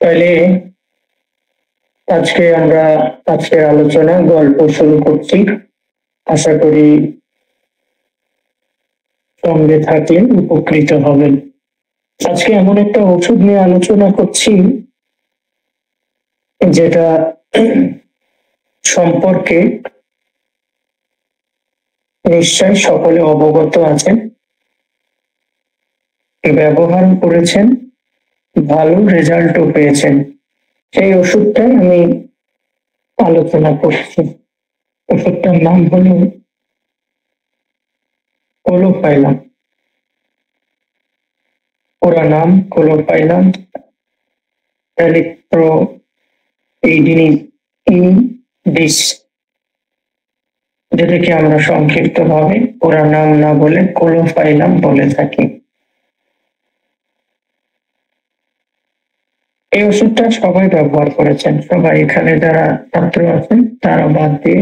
তাহলে আজকের আলোচনা গল্প শুরু করছি। আশা করি সঙ্গে থাকলে উপকৃত হবেন। আজকে এমন একটা ওষুধ নিয়ে আলোচনা করছি যেটা সম্পর্কে নিশ্চয় সকলে অবগত আছেন, ব্যবহার করেছেন, ভালো রেজাল্টও পেয়েছেন। সেই ওষুধটাই আমি আলোচনা করছি। ওষুধটার নাম হলো কোলোপাইলাম। পুরা নাম কোলোপাইলাম এলিক্ট্রোইডিনিস, যেটাকে আমরা সংক্ষিপ্ত ভাবে পুরা নাম না বলে কোলোপাইলাম বলে থাকি। এই ওষুধটা সবাই ব্যবহার করেছেন, সবাই এখানে যারা ছাত্র আছেন তারা বাদ দিয়ে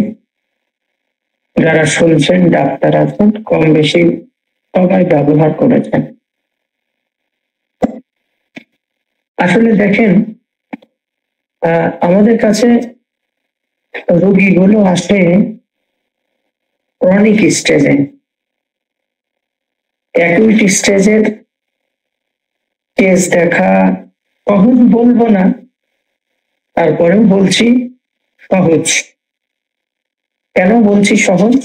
যারা শুনছেন, ডাক্তার আছেন, কম বেশি সবাই ব্যবহার করেছেন। আসলে দেখেন, আমাদের কাছে রোগীগুলো আসে ক্রনিক স্টেজে। অ্যাকুইট স্টেজের কেস দেখা সহজ বলবো না, তারপরেও বলছি সহজ। কেন বলছি সহজ?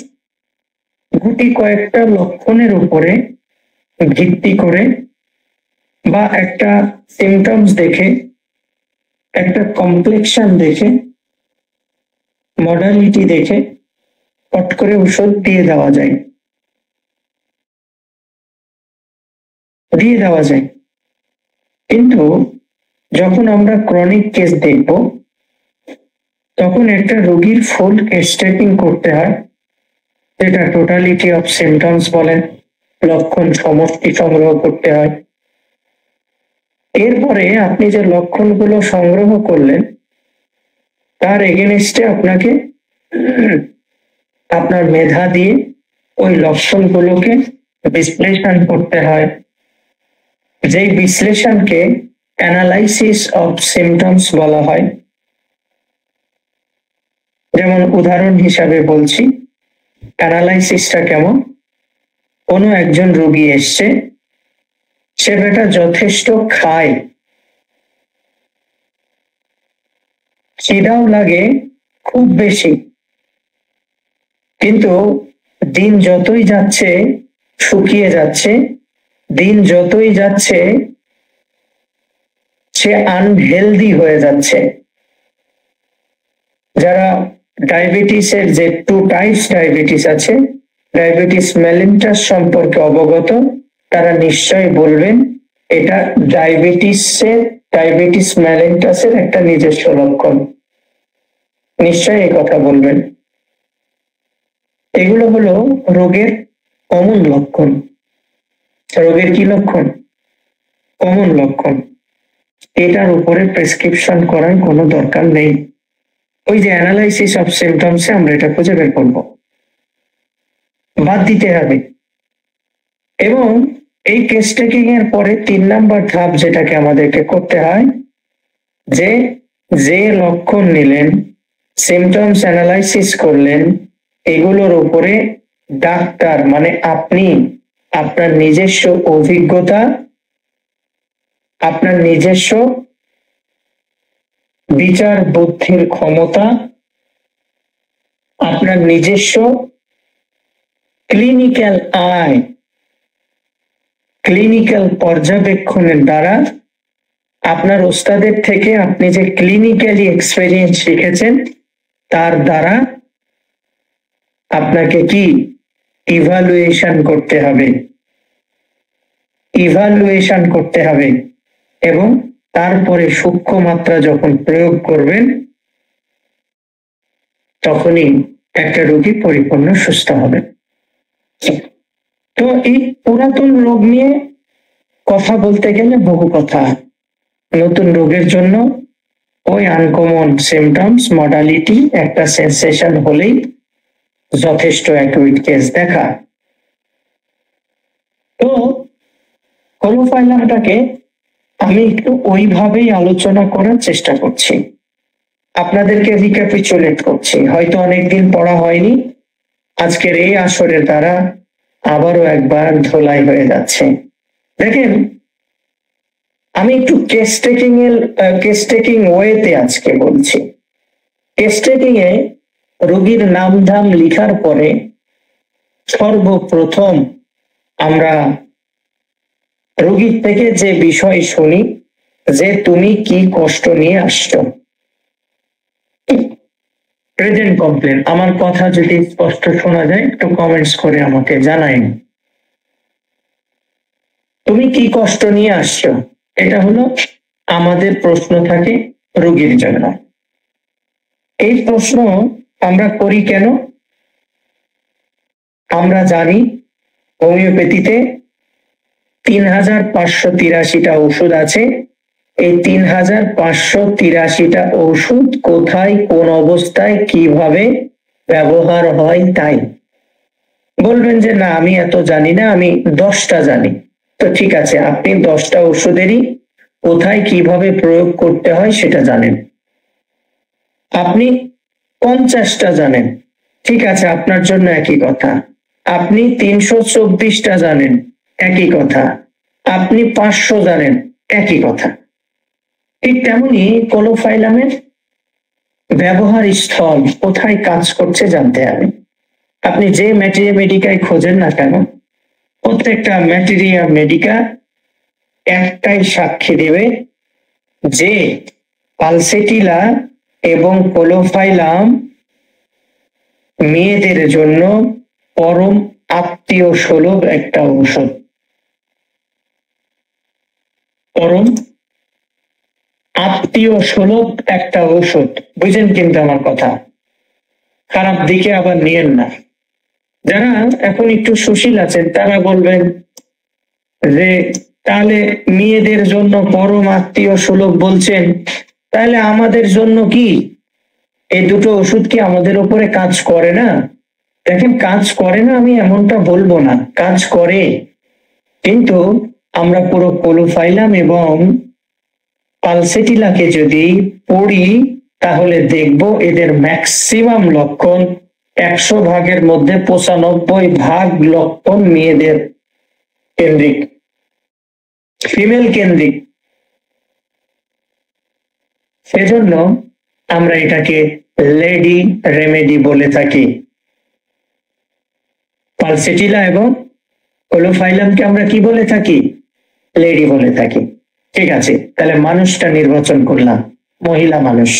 গুটি কয়েকটা লক্ষণের উপরে ভিত্তি করে বা একটা সিমটমস দেখে, একটা কমপ্লেক্সন দেখে, মডালিটি দেখে পট করে ওষুধ দিয়ে দেওয়া যায়। কিন্তু যখন আমরা ক্রনিক কেস দেখব, তখন একটা রোগীর ফুল স্টেপিং করতে হয়, যেটা টোটালিটি অফ সিমটমস বলেন, লক্ষণ সমষ্টি সংগ্রহ করতে হয়। এরপরে আপনি যে লক্ষণগুলো সংগ্রহ করলেন তার এগেনস্টে আপনাকে আপনার মেধা দিয়ে ওই লক্ষণগুলোকে বিশ্লেষণ করতে হয়। যেই বিশ্লেষণকে অ্যানালাইসিস অফ সিমটমস বলা হয়। যেমন উদাহরণ হিসাবে বলছি, অ্যানালাইসিসটা কেমন? কোনো একজন রোগী এসছে, সে বেটা যথেষ্ট খায়, খিদাও লাগে খুব বেশি, কিন্তু দিন যতই যাচ্ছে শুকিয়ে যাচ্ছে, দিন যতই যাচ্ছে সে আনহেলদি হয়ে যাচ্ছে। যারা ডায়াবেটিসের যে 2 টাইপস ডায়াবেটিস আছে, ডায়াবেটিস মেলিটাস সম্পর্কে অবগত, তারা নিশ্চয় বলবেন এটা ডায়াবেটিস মেলিটাসের একটা নিজস্ব লক্ষণ। নিশ্চয় এই কথা বলবেন। এগুলো হলো রোগের কমন লক্ষণ। রোগের কি লক্ষণ? কমন লক্ষণ। এটার উপরে প্রেসক্রিপশন করার কোনো দরকার নেই। ওই যে অ্যানালাইসিস অফ সিমটমসে আমরা এটা খুঁজে বের করব, বাদ দিতে হবে। এবং এই কেস টেকিং এর পরে 3 নাম্বার ধাপ যেটাকে আমাদেরকে করতে হয়, যে লক্ষণ নিলেন, সিমটমস অ্যানালাইসিস করলেন, এগুলোর উপরে ডাক্তার মানে আপনি আপনার নিজস্ব অভিজ্ঞতা, আপনার নিজস্ব বিচার বুদ্ধির ক্ষমতা, আপনার নিজস্ব ক্লিনিক্যাল পর্যবেক্ষণের দ্বারা, আপনার ওস্তাদের থেকে আপনি যে ক্লিনিক্যালি এক্সপেরিয়েন্স শিখেছেন তার দ্বারা আপনাকে কি ইভালুয়েশন করতে হবে এবং তারপরে সূক্ষ্ম মাত্রা যখন প্রয়োগ করবেন তখনই একটা রোগী পরিপূর্ণ সুস্থ হবে। তো এই পুরাতন রোগ নিয়ে কথা বলতে গেলে বহু কথা। নতুন রোগের জন্য ওই আনকমন সিমটমস, মডালিটি, একটা সেন্সেশন হলেই যথেষ্ট অ্যাকুইট কেস দেখা। তো কোলোপাইলামটাকে আমি একটু ওইভাবেই আলোচনা করার চেষ্টা করছি, আপনাদেরকে রিক্যাপিচুলেট করছি। হয়তো অনেকদিন পড়া হয়নি, আজকের এই আসরের দ্বারা আবারও একবার ধোলাই হয়ে যাচ্ছে। দেখেন, আমি একটু কেস টেকিং ওয়েতে আজকে বলছি। কেস টেকিং এ রোগীর নাম ধাম লিখার পরে সর্বপ্রথম আমরা রোগীর থেকে যে বিষয় শুনি যে তুমি কি কষ্ট নিয়ে আসছো। প্রেজেন্ট কমপ্লেন, আমার কথা যদি স্পষ্ট শোনা যায় একটু কমেন্টস করে আমাকে জানাইন। তুমি কি কষ্ট নিয়ে আসছো, এটা হলো আমাদের প্রশ্ন থাকে রোগীর জন্য। এই প্রশ্ন আমরা করি কেন? আমরা জানি হোমিওপ্যাথিতে 3583টা ওষুধ আছে। এই 3583টা ওষুধ কোথায়, কোন অবস্থায়, কিভাবে ব্যবহার হয় তাই বলবেন যে না আমি এত জানি না, আমি 10টা জানি। তো ঠিক আছে, আপনি 10টা ওষুধেরই কোথায় কিভাবে প্রয়োগ করতে হয় সেটা জানেন। আপনি 50টা জানেন, ঠিক আছে, আপনার জন্য একই কথা। আপনি 324টা জানেন, একই কথা। আপনি 500 জানেন, একই কথা। ঠিক তেমনি কোলোফাইলামের ব্যবহার স্থল কোথায় কাজ করছে জানতে হবে। আপনি যে ম্যাটেরিয়া মেডিকায় খোঁজেন না কেন, প্রত্যেকটা ম্যাটেরিয়া মেডিকা একটাই সাক্ষী দেবে যে পালসেটিলা এবং কোলোফাইলাম মেয়েদের জন্য পরম আত্মীয় সুলভ একটা ঔষধ। পরম আত্মীয় সুলভ একটা ঔষধ, বুঝেন কিন্তু আমার কথা, খারাপ দিকে আবার নিয়েন না। যারা এখন একটু সুশীল আছেন তারা বলবেন যে তাহলে মেয়েদের জন্য পরম আত্মীয় সুলভ বলছেন, তাহলে আমাদের জন্য কি এই দুটো ওষুধ কি আমাদের উপরে কাজ করে না? দেখেন, কাজ করে না আমি এমনটা বলবো না, কাজ করে। কিন্তু আমরা পুরো কোলোফাইলাম এবং পালসেটিলাকে যদি পড়ি তাহলে দেখব এদের ম্যাক্সিমাম লক্ষণ 100 ভাগের মধ্যে 95 ভাগ লক্ষণ মেয়েদের কেন্দ্রিক, ফিমেল কেন্দ্রিক। সেজন্য আমরা এটাকে লেডি রেমেডি বলে থাকি। পালসেটিলা এবং কোলোফাইলামকে আমরা কি বলে থাকি? লেডি বলে থাকি। ঠিক আছে, তাহলে মানুষটা নির্বাচন করলাম মহিলা মানুষ,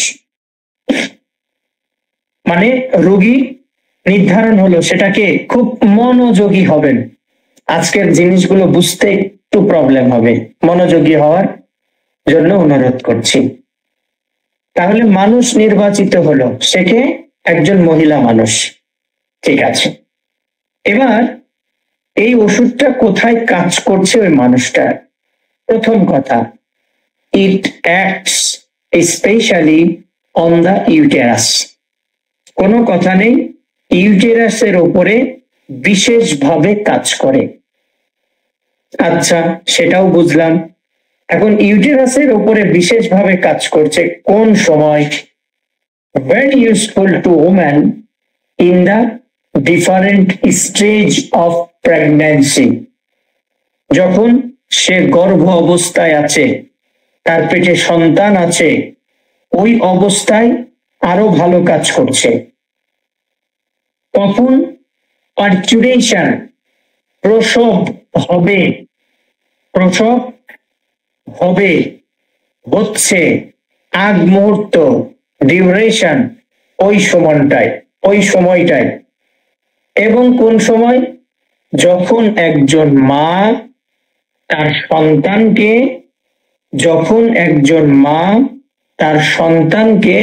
মানে রোগী নির্ধারণ হলো, সেটাকে খুব মনোযোগী হবেন। আজকের জিনিসগুলো বুঝতে একটু প্রবলেম হবে, মনোযোগী হওয়ার জন্য অনুরোধ করছি। তাহলে মানুষ নির্বাচিত হলো, সেকে একজন মহিলা মানুষ। ঠিক আছে, এবার এই ওষুধটা কোথায় কাজ করছে ওই মানুষটা। প্রথম কথা, it acts specially on the uterus. কোনো কথা নেই, ইউটেরাসের উপরে বিশেষভাবে কাজ করে। আচ্ছা, সেটাও বুঝলাম। এখন ইউটেরাসের উপরে বিশেষভাবে কাজ করছে কোন সময়? very useful to women in the different stage of pregnancy। যখন সে গর্ভ অবস্থায় আছে, তার পেটে সন্তান আছে, ওই অবস্থায় আরো ভালো কাজ করছে। কখন পার্চুরেশন, প্রসব হবে, প্রসব হবে, হচ্ছে, আগ মুহূর্ত, ডিউরেশন, ওই সময়টায়। এবং কোন সময়? যখন একজন মা তার সন্তানকে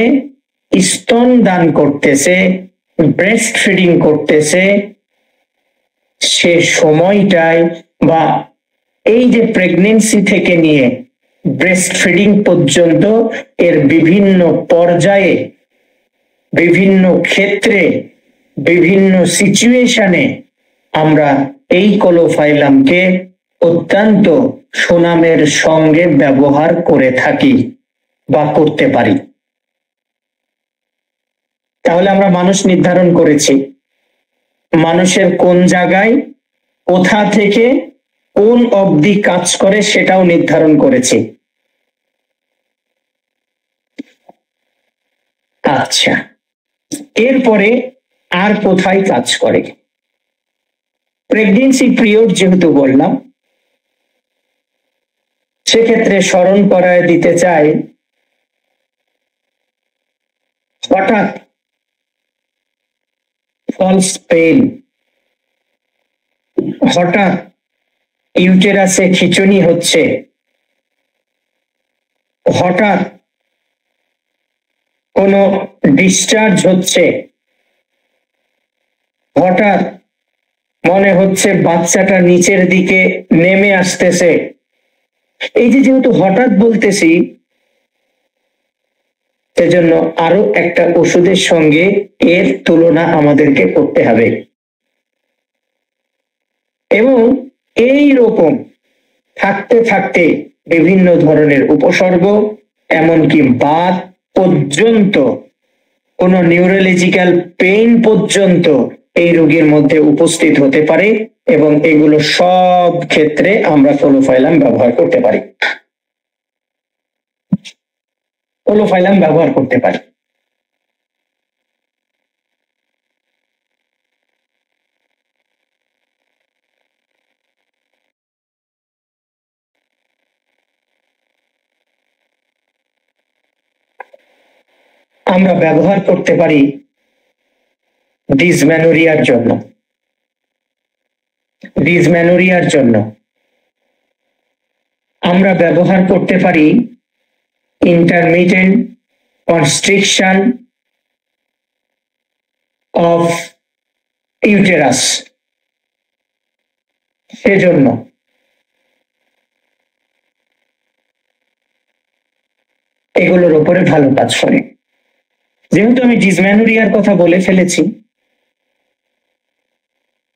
স্তন দান করতেছে, ব্রেস্ট ফিডিং করতেছে, সে সময়টায় বা এই যে প্রেগনেন্সি থেকে নিয়ে ব্রেস্ট ফিডিং পর্যন্ত এর বিভিন্ন পর্যায়ে, বিভিন্ন ক্ষেত্রে, বিভিন্ন সিচুয়েশনে আমরা এই কোলোফাইলামকে অত্যন্ত সুনামের সঙ্গে ব্যবহার করে থাকি বা করতে পারি। তাহলে আমরা মানুষ নির্ধারণ করেছি, মানুষের কোন জায়গায় কোথা থেকে কোন অবধি কাজ করে সেটাও নির্ধারণ করেছি। আচ্ছা, এরপরে আর কোথায় কাজ করে? প্রেগনেন্সি পিরিয়ড যেহেতু বললাম, সেক্ষেত্রে স্মরণ করায় দিতে চাই, হঠাৎ ফলস পেইন, হঠাৎ ইউটেরাসে খিঁচুনি হচ্ছে, হঠাৎ কোনো ডিসচার্জ হচ্ছে, হঠাৎ মনে হচ্ছে বাচ্চাটা নিচের দিকে নেমে আসতেছে, এই যে যেহেতু হঠাৎ বলতেছি, সেজন্য আরো একটা ওষুধের সঙ্গে এর তুলনা আমাদেরকে করতে হবে। এবং এই রকম থাকতে থাকতে বিভিন্ন ধরনের উপসর্গ, এমনকি বাত পর্যন্ত, কোন নিউরোলজিক্যাল পেইন পর্যন্ত এই রোগীর মধ্যে উপস্থিত হতে পারে, এবং এগুলো সব ক্ষেত্রে আমরা কোলোফাইলাম ব্যবহার করতে পারি। কোলোফাইলাম ব্যবহার করতে পারি। আমরা ব্যবহার করতে পারি ডিসমেনোরিয়ার জন্য। ডিসমেনোরিয়ার জন্য আমরা ব্যবহার করতে পারি ইন্টারমিটেন্ট কনস্ট্রিকশন অফ ইউটেরাস, সেজন্য এগুলোর উপরে ভালো কাজ করে। যেহেতু আমি ডিসমেনোরিয়ার কথা বলে ফেলেছি,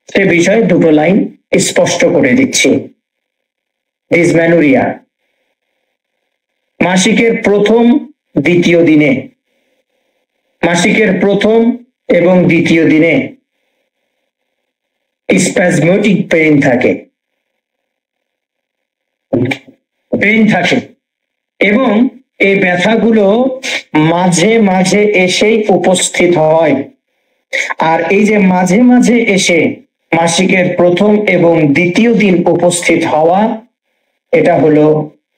সে বিষয়ে দুটো লাইন স্পষ্ট করে দিচ্ছি। ডিসমেনোরিয়া মাসিকের প্রথম দ্বিতীয় দিনে, মাসিকের প্রথম এবং দ্বিতীয় দিনে স্প্যাজমেটিক পেইন থাকে, পেইন থাকে, এবং এই ব্যথাগুলো মাঝে মাঝে এসেই উপস্থিত হয়। আর এই যে মাঝে মাঝে এসে মাসিকের প্রথম এবং দ্বিতীয় দিন উপস্থিত হওয়া, এটা হলো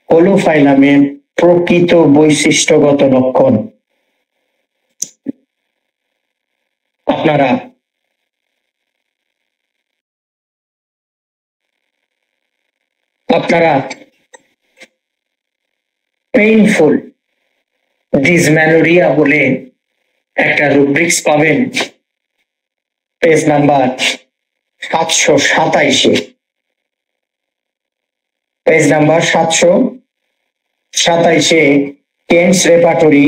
কোলোফাইলামের প্রকৃত বৈশিষ্ট্যগত লক্ষণ। আপনারা আপনারা পেইনফুল ডিসমেনোরিয়া বলে একটা রুব্রিক্স পাবেন page number 727, page number 727 Kent's repertory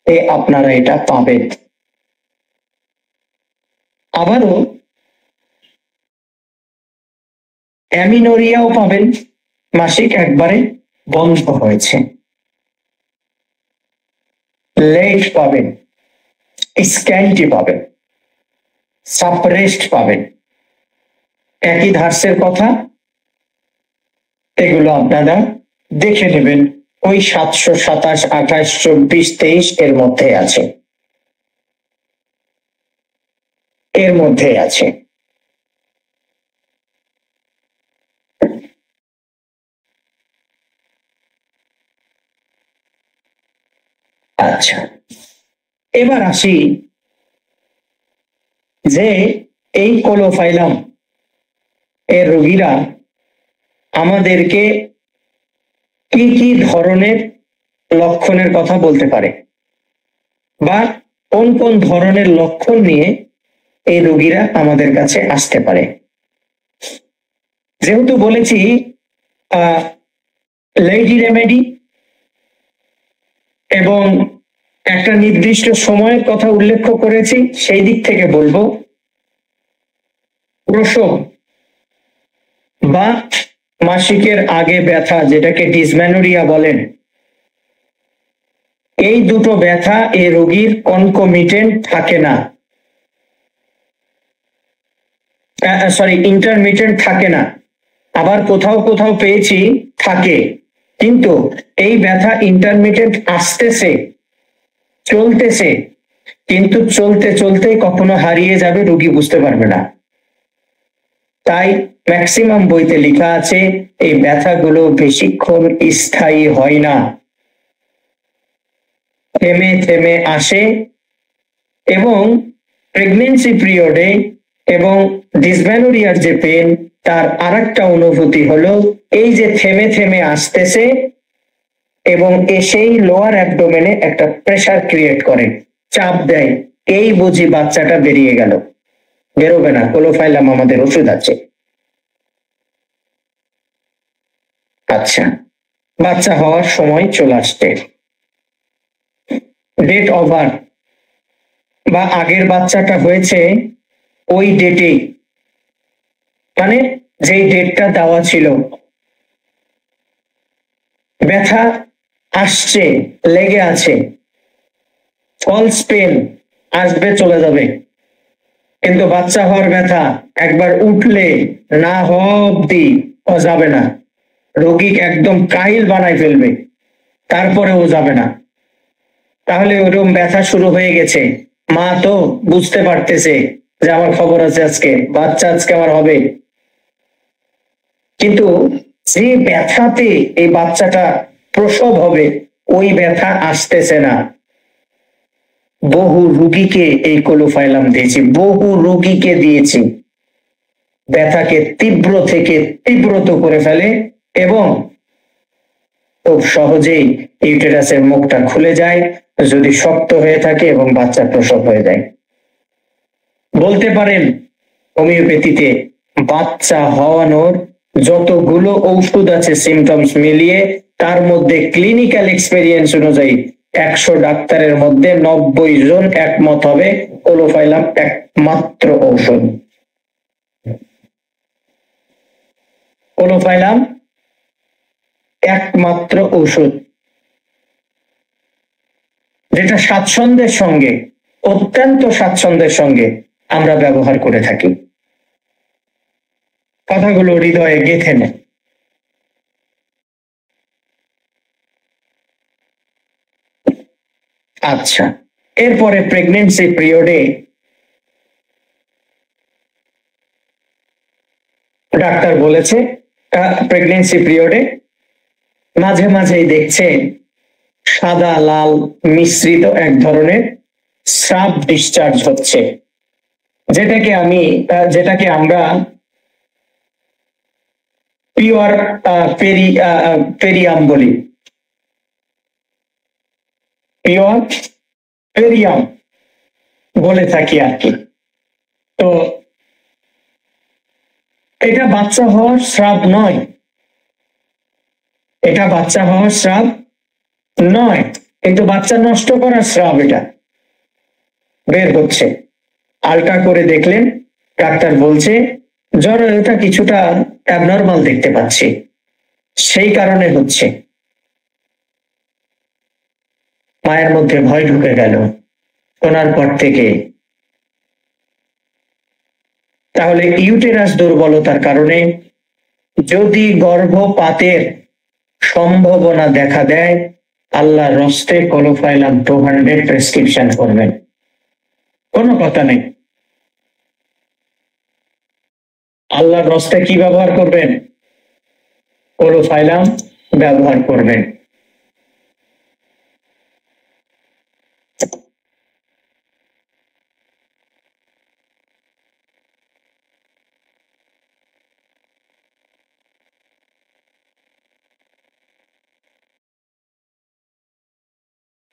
তে আপনারা এটা পাবেন। আবারও অ্যামিনোরিয়াও পাবেন, মাসিক একবারে বন্ধ হয়েছে। লেট পাবেন, স্ক্যান্টি পাবেন, সাপ্রেসড পাবেন, একই ধার্সের কথা। এগুলো আপনারা দেখে নেবেন, ওই 727, 28, 24, 23 এর মধ্যে আছে, এর মধ্যে আছে। আচ্ছা, এবার আসি যে এই কোলোফাইলাম এর রোগীরা আমাদেরকে কি কি ধরনের লক্ষণের কথা বলতে পারে, বা কোন কোন ধরনের লক্ষণ নিয়ে এই রোগীরা আমাদের কাছে আসতে পারে। যেহেতু বলেছি লেডি রেমেডি এবং একটা নির্দিষ্ট সময়ের কথা উল্লেখ করেছি, সেই দিক থেকে বলবো প্রসব বা মাসিকের আগে ব্যথা, যেটাকে ডিসমেনোরিয়া বলেন, এই দুটো ব্যথা এই রোগীর কনকমিটেন্ট থাকে না, ইন্টারমিটেন্ট থাকে না। আবার কোথাও কোথাও পেয়েছি থাকে, কিন্তু এই ব্যথা ইন্টারমিটেন্ট আসতেছে, চলতেছে, কিন্তু চলতে চলতে কখনো হারিয়ে যাবে, রোগী বুঝতে পারবে না। তাই ম্যাক্সিমাম বইতে লেখা আছে এই ব্যথাগুলো বেশিক্ষণ স্থায়ী হয় না, থেমে থেমে আসে। এবং প্রেগনেন্সি পিরিয়ডে এবং ডিসমেনোরিয়ার যে পেন, তার আরেকটা অনুভূতি হলো এই যে থেমে থেমে আসতেছে এবং এসেই লোয়ার অ্যাবডোমেনে একটা প্রেসার ক্রিয়েট করে, চাপ দেয়, এই বুঝি বাচ্চাটা বেরিয়ে গেল। বেরোবে না, কোলোফাইলাম আমাদের ওষুধ আছে। আচ্ছা, বাচ্চা হওয়ার সময় চলে আসছে, ডেট ওভার বা আগের বাচ্চাটা হয়েছে ওই ডেটে, মানে যেই ডেটটা দেওয়া ছিল, ব্যথা আসছে, লেগে আছে, ফলস পেন আসবে চলে যাবে, কিন্তু বাচ্চা হওয়ার ব্যথা একবার উঠলে না হওয়া অব্দি যাবে না, রোগী একদম কাহিল বানাই ফেলবে, তারপরেও যাবে না। তাহলে ওরকম ব্যথা শুরু হয়ে গেছে, মা তো বুঝতে পারতেছে যে আমার খবর আছে, আজকে বাচ্চা আজকে আমার হবে, কিন্তু যে ব্যথাতে এই বাচ্চাটা প্রসব হবে ওই ব্যথা আসতেছে না। বহু রোগীকে এই কোলোফাইলাম দিয়েছি, বহু রোগীকে দিয়েছি, ব্যথাকে তীব্র থেকে তীব্রতর করে ফেলে এবং খুব সহজেই ইউটেরাসের মুখটা খুলে যায় যদি শক্ত হয়ে থাকে এবং বাচ্চা প্রসব হয়ে যায়। বলতে পারেন হোমিওপ্যাথিতে বাচ্চা হওয়ানোর যতগুলো ঔষধ আছে সিমটমস মিলিয়ে, তার মধ্যে ক্লিনিক্যাল এক্সপেরিয়েন্স অনুযায়ী 100 ডাক্তারের মধ্যে 90 জন একমত হবে কোলোফাইলাম একমাত্র ঔষধ। কোলোফাইলাম একমাত্র ঔষধ যেটা স্বাচ্ছন্দ্যের সঙ্গে, অত্যন্ত স্বাচ্ছন্দ্যের সঙ্গে আমরা ব্যবহার করে থাকি। কথাগুলো হৃদয়ে গেঁথে নেয়। আচ্ছা, এরপরে প্রেগনেন্সি পিরিয়ডে ডাক্তার বলেছে প্রেগনেন্সি পিরিয়ডে মাঝে মাঝেই দেখছে সাদা লাল মিশ্রিত এক ধরনের স্রাব ডিসচার্জ হচ্ছে, যেটাকে আমরা পিওর পেরিয়াম বলি, পিওর পেরিয়াম বলে থাকি আর কি। তো এটা বাচ্চা হওয়ার স্রাব নয়, এটা বাচ্চা হওয়ার স্রাব নয়, কিন্তু বাচ্চা নষ্ট করার স্রাব এটা বের হচ্ছে। আলট্রা করে দেখলেন, ডাক্তার বলছে জরায়ুটা কিছুটা অ্যাবনর্মাল দেখতে পাচ্ছি, সেই কারণে হচ্ছে। মায়ের মধ্যে ভয় ঢুকে গেল শোনার পর থেকে। তাহলে ইউটেরাস দুর্বলতার কারণে যদি গর্ভপাতের সম্ভাবনা দেখা দেয়, আল্লাহর হস্তে কোলোফাইলাম 200 প্রেসক্রিপশন করবেন, কোনো কথা নেই। আল্লাহর হস্তে কি ব্যবহার করবেন? কোলোফাইলাম ব্যবহার করবেন।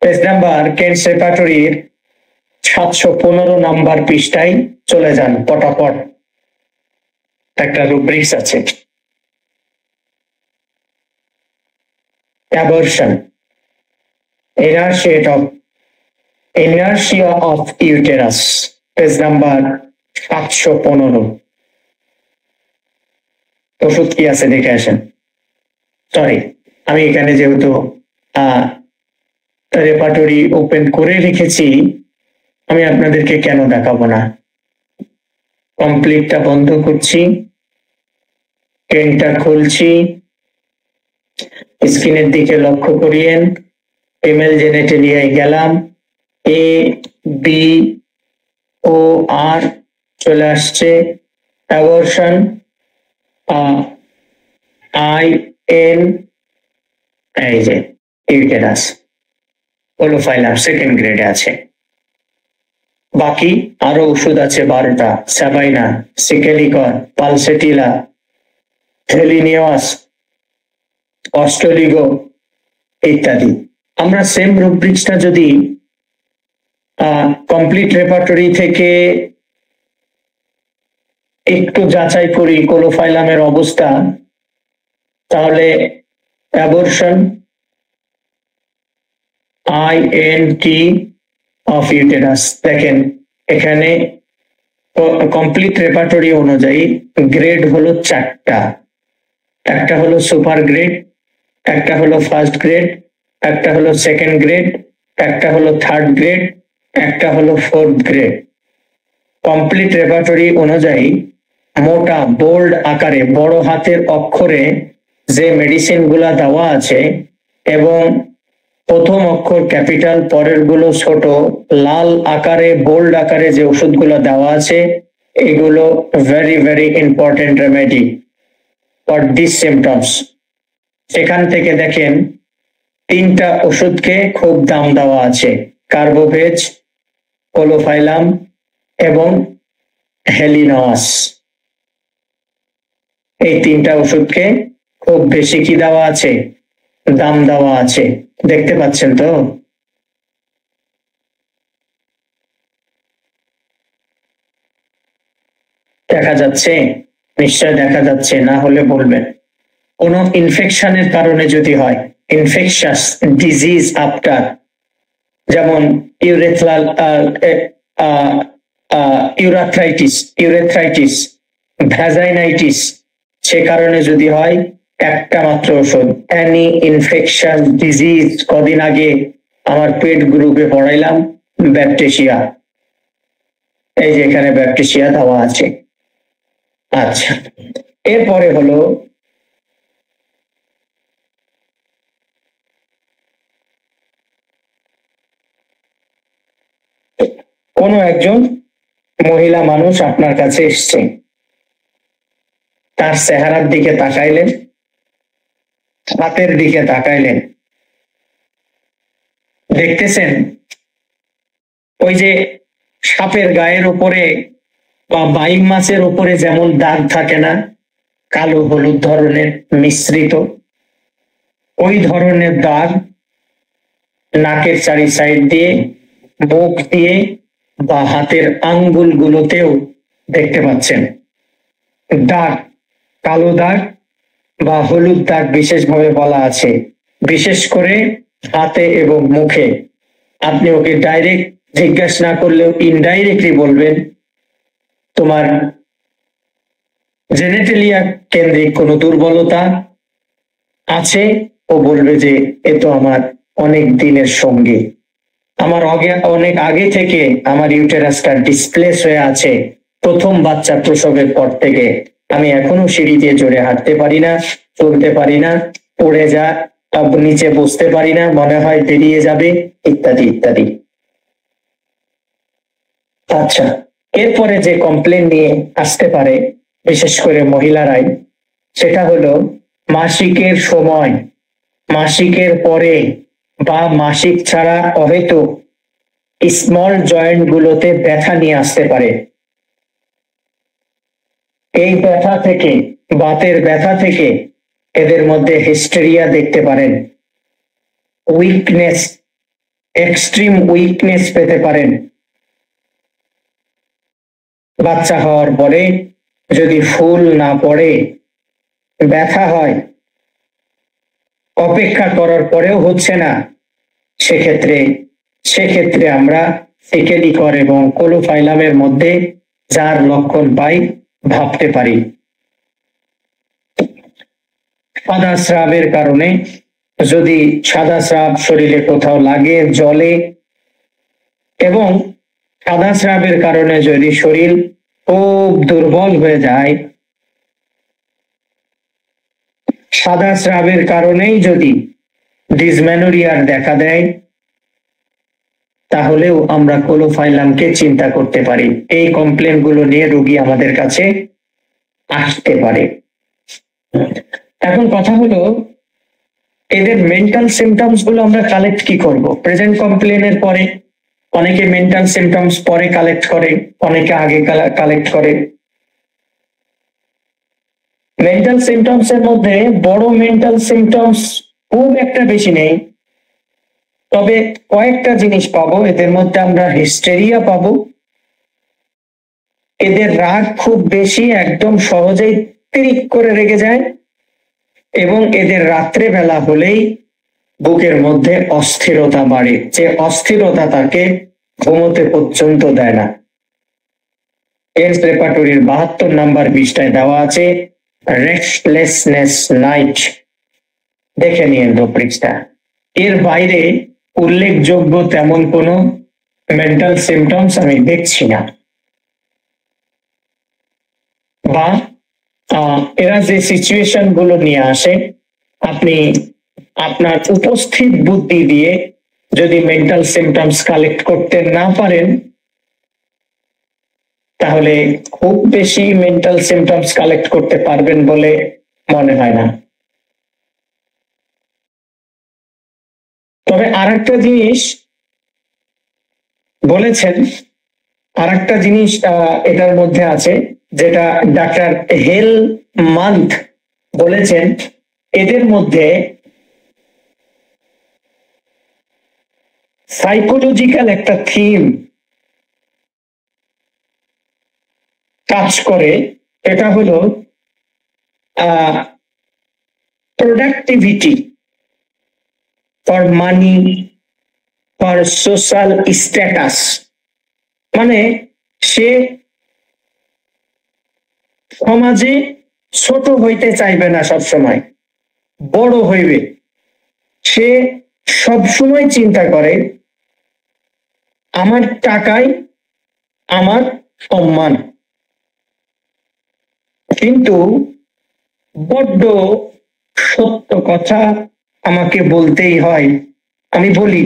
পেজ নাম্বার কেন্স রেপার্টরির 715 নাম্বার পৃষ্ঠায় চলে যান, পটাপট একটা রুব্রিক্স আছে, abortion, inertia of uterus, page number 715। ওষুধ কি আছে দেখে আসেন। সরি, আমি এখানে যেহেতু রেপার্টরি ওপেন করে রেখেছি, আমি আপনাদেরকে কেন দেখাবো না। কমপ্লিটটা বন্ধ করছি, পেনটা খুলছি, স্ক্রিনের দিকে লক্ষ্য করিয়েন। ফিমেল জেনেটেলিয়ায় গেলাম, এ বি ও আর চলে আসছে, অ্যাবর্শন আই এন, এই যে ইউটেরাস, কোলোফাইলাম সেকেন্ড গ্রেডে আছে। বাকি আরো ওষুধ আছে 12টা, স্যাবাইনা, সিকেলিকর, পালসেটিলা, হেলিনিয়াস, অস্ট্রোলিগো ইত্যাদি। আমরা সেম রুব্রিক্সটা যদি কমপ্লিট রেপার্টরি থেকে একটু যাচাই করি কোলোফাইলামের অবস্থা, তাহলে অ্যাবর্শন INT অফ ইউটেরাস, দেখেন এখানে কমপ্লিট রেপার্টরি অনুযায়ী গ্রেড হলো 4টা। একটা হলো সুপার গ্রেড, একটা হলো ফার্স্ট গ্রেড, একটা হলো সেকেন্ড গ্রেড, একটা হলো থার্ড গ্রেড, একটা হলো ফোর্থ গ্রেড। কমপ্লিট রেপার্টরি অনুযায়ী মোটা বোল্ড আকারে বড় হাতের অক্ষরে যে মেডিসিন গুলা দেওয়া আছে এবং প্রথম অক্ষর ক্যাপিটাল, পরের গুলো ছোট, লাল আকারে বোল্ড আকারে যে ওষুধগুলো দেওয়া আছে, এগুলো very very important remedy for this symptoms. সেখান থেকে দেখেন 3টা ওষুধকে খুব দাম দেওয়া আছে, কার্বোভেজ, কোলোফাইলাম এবং হেলিনস। এই 3টা ওষুধকে খুব বেশি কি দেওয়া আছে, দাম দেওয়া আছে। দেখতে পাচ্ছেন তো? দেখা যাচ্ছে? নিশ্চয় দেখা যাচ্ছে, না হলে বলবেন। কোন ইনফেকশনের কারণে যদি হয়, ইনফেকশাস ডিজিজ আফটার, যেমন ইউরেথ্রাইটিস, ভ্যাজাইনাইটিস, সে কারণে যদি হয় একটা মাত্র ওষুধ, অ্যানি ইনফেকশাস ডিজিজ। কদিন আগে আমার পেট গ্রুপে পড়াইলাম ব্যাকটেরিয়া, এই যে এখানে ব্যাকটেরিয়া দেওয়া আছে। আচ্ছা, এরপরে হলো কোন একজন মহিলা মানুষ আপনার কাছে এসছে, তার চেহারার দিকে তাকাইলেন, হাতের দিকে তাকাইলেন, দেখতেছেন ওই যে সাপের গায়ের উপরে বা বাইম মাছের উপরে যেমন দাগ থাকে না, কালো হলুদ ধরনের মিশ্রিত, ওই ধরনের দাগ নাকের চারি সাইড দিয়ে, মুখ দিয়ে বা হাতের আঙ্গুল গুলোতেও দেখতে পাচ্ছেন। দাগ, কালো দাগ বা হলুদ দাগ বিশেষভাবে বলা আছে, বিশেষ করে হাতে এবং মুখে। আপনি ওকে ডাইরেক্ট জিজ্ঞাসা না করলেও ইনডাইরেক্টলি বলবেন তোমার জেনেটেলিয়া কেন্দ্রিক কোনো দুর্বলতা আছে, ও বলবে যে এ তো আমার অনেক দিনের সঙ্গী, আমার অনেক আগে থেকে আমার ইউটেরাসটা ডিসপ্লেস হয়ে আছে, প্রথম বাচ্চা প্রসবের পর থেকে আমি এখনো সিঁড়ি দিয়ে জোরে হাঁটতে পারি না, চলতে পারি না, পড়ে যা নিচে বসতে পারি না, মনে হয় বেরিয়ে যাবে, ইত্যাদি ইত্যাদি। আচ্ছা, এরপরে যে কমপ্লেন নিয়ে আসতে পারে বিশেষ করে মহিলারাই, সেটা হলো মাসিকের সময়, মাসিকের পরে বা মাসিক ছাড়া অহেতুক স্মল জয়েন্ট গুলোতে ব্যথা নিয়ে আসতে পারে। এই ব্যথা থেকে, বাতের ব্যথা থেকে এদের মধ্যে হিস্টেরিয়া দেখতে পারেন, উইকনেস, এক্সট্রিম উইকনেস পেতে পারেন। বাচ্চা হওয়ার পরে যদি ফুল না পড়ে, ব্যথা হয়, অপেক্ষা করার পরেও হচ্ছে না, সেক্ষেত্রে আমরা সিকেলিকর এবং কোলোফাইলামের মধ্যে যার লক্ষণ পাই ভাবতে পারি। সাদা স্রাবের কারণে, যদি সাদা স্রাব শরীরে কোথাও লাগে, জলে, এবং সাদা স্রাবের কারণে যদি শরীর খুব দুর্বল হয়ে যায়, সাদা স্রাবের কারণেই যদি ডিসমেনোরিয়ার দেখা দেয়, তাহলেও আমরা কোলোফাইলামকে চিন্তা করতে পারি। এই কমপ্লেন গুলো নিয়ে রোগী আমাদের কাছে আসতে পারে। এখন কথা হলো, এদের মেন্টাল সিমটমস গুলো আমরা কালেক্ট কি করব? প্রেজেন্ট কমপ্লেনের পরে অনেকে মেন্টাল সিমটমস পরে কালেক্ট করে, অনেকে আগে কালেক্ট করে। মেন্টাল সিমটমস এর মধ্যে বড় মেন্টাল সিমটমস খুব একটা বেশি নেই, তবে কয়েকটা জিনিস পাবো। এদের মধ্যে আমরা হিস্টেরিয়া পাবো, এদের রাগ খুব বেশি, একদম সহজেই তিরিক করে রেগে যায়, এবং এদের রাত্রে বেলা হলেই বুকের মধ্যে অস্থিরতা বাড়ে, যে অস্থিরতা তাকে ঘুমোতে পর্যন্ত দেয় না। এলস রেপার্টরির 72 নাম্বার পৃষ্ঠায় দেওয়া আছে রেস্টলেসনেস নাইট, দেখে নিন পৃষ্ঠা। এর বাইরে উল্লেখযোগ্য তেমন কোনো মেন্টাল সিমটমস আমি দেখছি না, বা এরা যে সিচুয়েশন গুলো নিয়ে আসে, আপনি আপনার উপস্থিত বুদ্ধি দিয়ে যদি মেন্টাল সিমটমস কালেক্ট করতে না পারেন, তাহলে খুব বেশি মেন্টাল সিমটমস কালেক্ট করতে পারবেন বলে মনে হয় না। তবে আরেকটা জিনিস বলেছেন, আরেকটা জিনিস এটার মধ্যে আছে, যেটা ডাক্তার হেলমান্থ বলেছেন, এদের মধ্যে সাইকোলজিক্যাল একটা থিম কাজ করে। এটা হলো productivity for money, for social status. মানে সে সমাজে ছোট হইতে চাইবে না, সবসময় বড় হইবে। সে সবসময় চিন্তা করে আমার টাকায় আমার সম্মান। কিন্তু বড্ড সত্য কথা আমাকে বলতেই হয়, আমি বলি,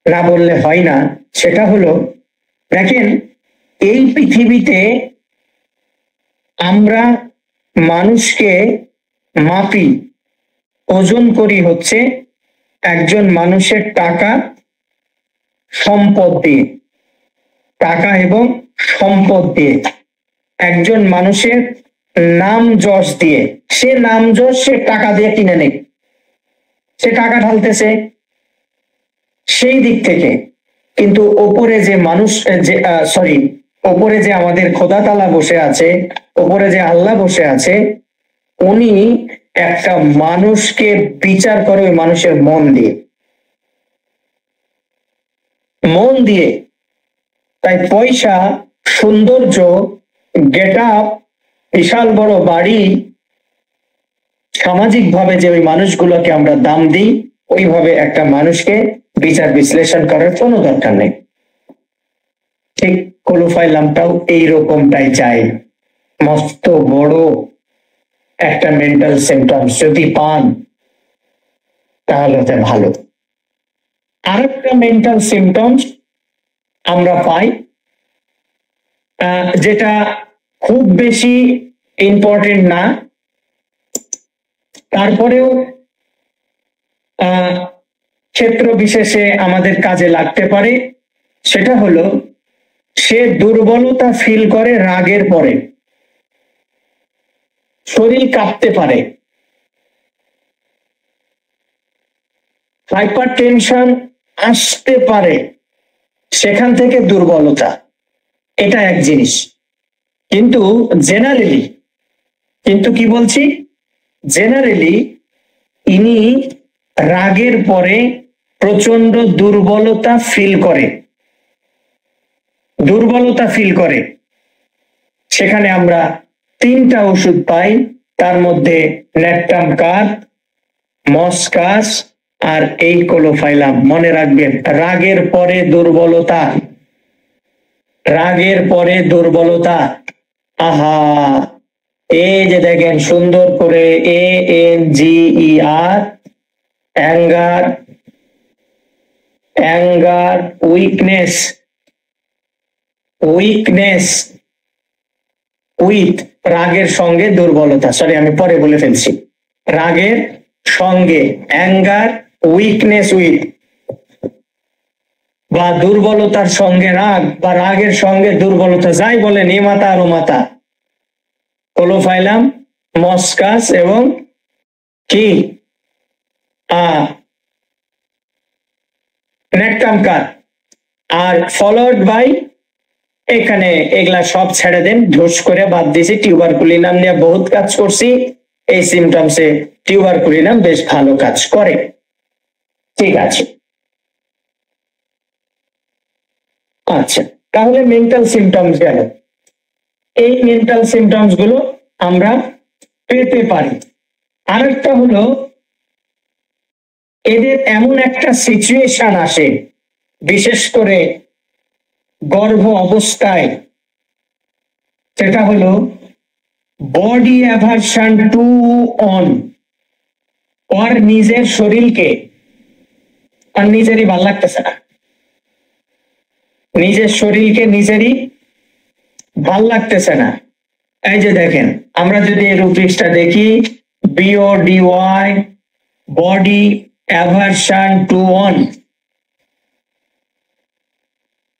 না বললে হয় না। সেটা হলো, দেখেন, এই পৃথিবীতে আমরা মানুষকে মাপি, ওজন করি হচ্ছে একজন মানুষের টাকা, সম্পদ দিয়ে, টাকা এবং সম্পদ দিয়ে, একজন মানুষের নাম যশ দিয়ে। সে নাম যশ সে টাকা দিয়ে কিনে নেই, সে টাকা ঢালতেছে সেই দিক থেকে। কিন্তু ওপরে যে মানুষ, যে ওপরে যে আমাদের খোদা তাআলা বসে আছে, ওপরে যে আল্লাহ বসে আছে, উনি একটা মানুষকে বিচার করে ওই মানুষের মন দিয়ে, মন দিয়ে। তাই পয়সা, সৌন্দর্য, গেট আপ, বিশাল বড় বাড়ি, সামাজিক ভাবে যে ওই মানুষগুলোকে আমরা দাম দিই, ওইভাবে একটা মানুষকে বিচার বিশ্লেষণ করার কোনো দরকার নেই। ঠিক কোলোফাইলামটাও এইরকমটাই চাই। মস্ত বড় একটা মেন্টাল সিমটমস যদি পান, তাহলে তো ভালো। আরেকটা মেন্টাল সিমটমস আমরা পাই, যেটা খুব বেশি ইম্পর্টেন্ট না, তারপরেও ক্ষেত্র বিশেষে আমাদের কাজে লাগতে পারে। সেটা হলো, সে দুর্বলতা ফিল করে রাগের পরে, শরীর কাঁপতে পারে, হাইপার টেনশন আসতে পারে, সেখান থেকে দুর্বলতা। এটা এক জিনিস। কিন্তু জেনারেলি, কিন্তু কি বলছি, জেনারেলি ইনি রাগের পরে প্রচন্ড দুর্বলতা ফিল করে, দুর্বলতা ফিল করে। সেখানে আমরা 3টা ওষুধ পাই, তার মধ্যে ন্যাট্রাম কাত, মস্কাস আর এই কোলোফাইলাম। মনে রাখবেন, রাগের পরে দুর্বলতা, রাগের পরে দুর্বলতা। আহা, এই যে দেখেন সুন্দর করে ANGER, anger, anger, weakness, weakness with, রাগের সঙ্গে দুর্বলতা, সরি আমি পরে বলে ফেলছি, রাগের সঙ্গে, অ্যাঙ্গার, উইকনেস উইথ, বা দুর্বলতার সঙ্গে রাগ, বা রাগের সঙ্গে দুর্বলতা, যাই বলেন, এ মাতা আর ও মাতা, কোলোফাইলাম, মস্কাস এবং কি ন্যাট্রাম কাত, আর ফলোড বাই, এখানে এগুলা সব ছেড়ে দেন, ধুস করে বাদ দিয়েছি। টিউবারকুলিনাম নিয়ে বহুত কাজ করছি, এই সিমটমসে টিউবারকুলিনাম বেশ ভালো কাজ করে। ঠিক আছে, আচ্ছা, তাহলে মেন্টাল সিমটমস গেল। এই মেন্টাল সিমটমস গুলো আমরা পেতে পারি। আরেকটা হলো, এদের এমন একটা সিচুয়েশন আসে, বিশেষ করে গর্ভ অবস্থায়, সেটা হলো বডি অ্যাভারশন টু অন, ওর নিজের শরীরকে আর নিজেরই ভাল লাগতেছে না, নিজের শরীরকে নিজেরই ভাল লাগতেছে না। এই যে দেখেন, আমরা যদি এই রুব্রিক্সটা দেখি, BODY, body aversion to on,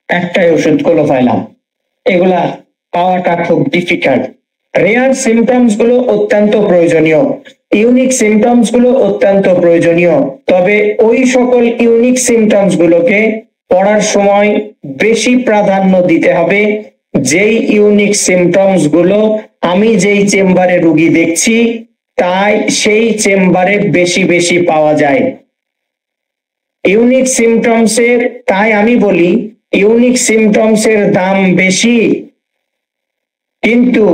একটাই ওষুধ কোলোফাইলাম, এগুলা পাওয়াটা খুব ডিফিকাল্ট। রেয়ার সিমটমস গুলো অত্যন্ত প্রয়োজনীয়, ইউনিক সিমটমস গুলো অত্যন্ত প্রয়োজনীয়, তবে ওই সকল ইউনিক সিমটমস গুলোকে পড়ার সময় বেশি প্রাধান্য দিতে হবে যেই ইউনিক সিমটমস গুলো আমি যেই চেম্বারে রোগী দেখছি তাই সেই চেম্বারে বেশি বেশি পাওয়া যায়। ইউনিক সিমটমসের, তাই আমি বলি ইউনিক সিমটমসের দাম বেশি, কিন্তু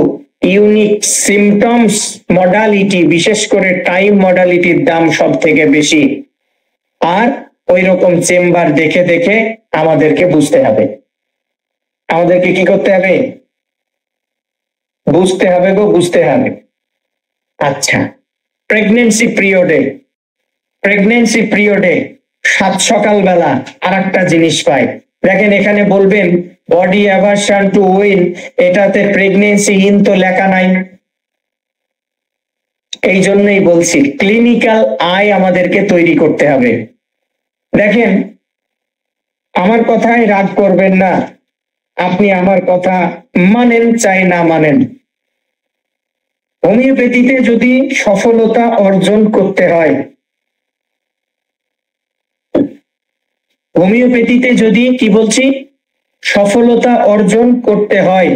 ইউনিক সিমটমস মডালিটি, বিশেষ করে টাইম মডালিটির দাম সব থেকে বেশি। আর ওই রকম চেম্বার দেখে দেখে আমাদেরকে বুঝতে হবে, আমাদেরকে কি করতে হবে, বুঝতে হবে গো, বুঝতে হবে। আচ্ছা, প্রেগনেন্সি পিরিয়ডে, প্রেগনেন্সি পিরিয়ডে সাত সকালবেলা আর একটা জিনিস পাই। দেখেন এখানে বলবেন বডি অ্যাভারশন টু উইন, এটাতে প্রেগনেন্সি ইন তো লেখা নাই, এই জন্যই বলছি ক্লিনিক্যাল আই আমাদেরকে তৈরি করতে হবে। দেখেন, আমার কথায় রাগ করবেন না, আপনি আমার কথা মানেন চাই না মানেন, হোমিওপ্যাথিতে যদি সফলতা অর্জন করতে হয়, হোমিওপ্যাথিতে যদি কি বলছি, সফলতা অর্জন করতে হয়,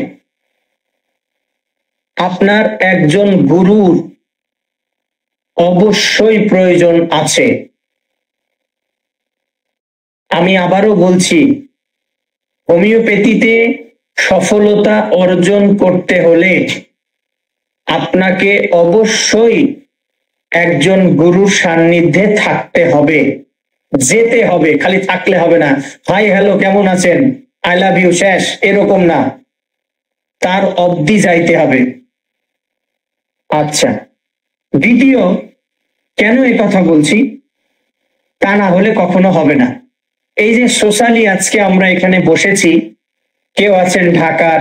আপনার একজন গুরুর অবশ্যই প্রয়োজন আছে। আমি আবারও বলছি, হোমিওপ্যাথিতে সফলতা অর্জন করতে হলে আপনাকে অবশ্যই একজন গুরুর সান্নিধ্যে থাকতে হবে, যেতে হবে, খালি থাকলে হবে না, হাই হ্যালো কেমন আছেন, আই লাভ ইউ শেষ, এরকম না, তার অবধি যাইতে হবে। আচ্ছা, দ্বিতীয়, কেন এই কথা বলছি, তা না হলে কখনো হবে না। এই যে সোশ্যালি আজকে আমরা এখানে বসেছি, কেউ আছেন ঢাকার,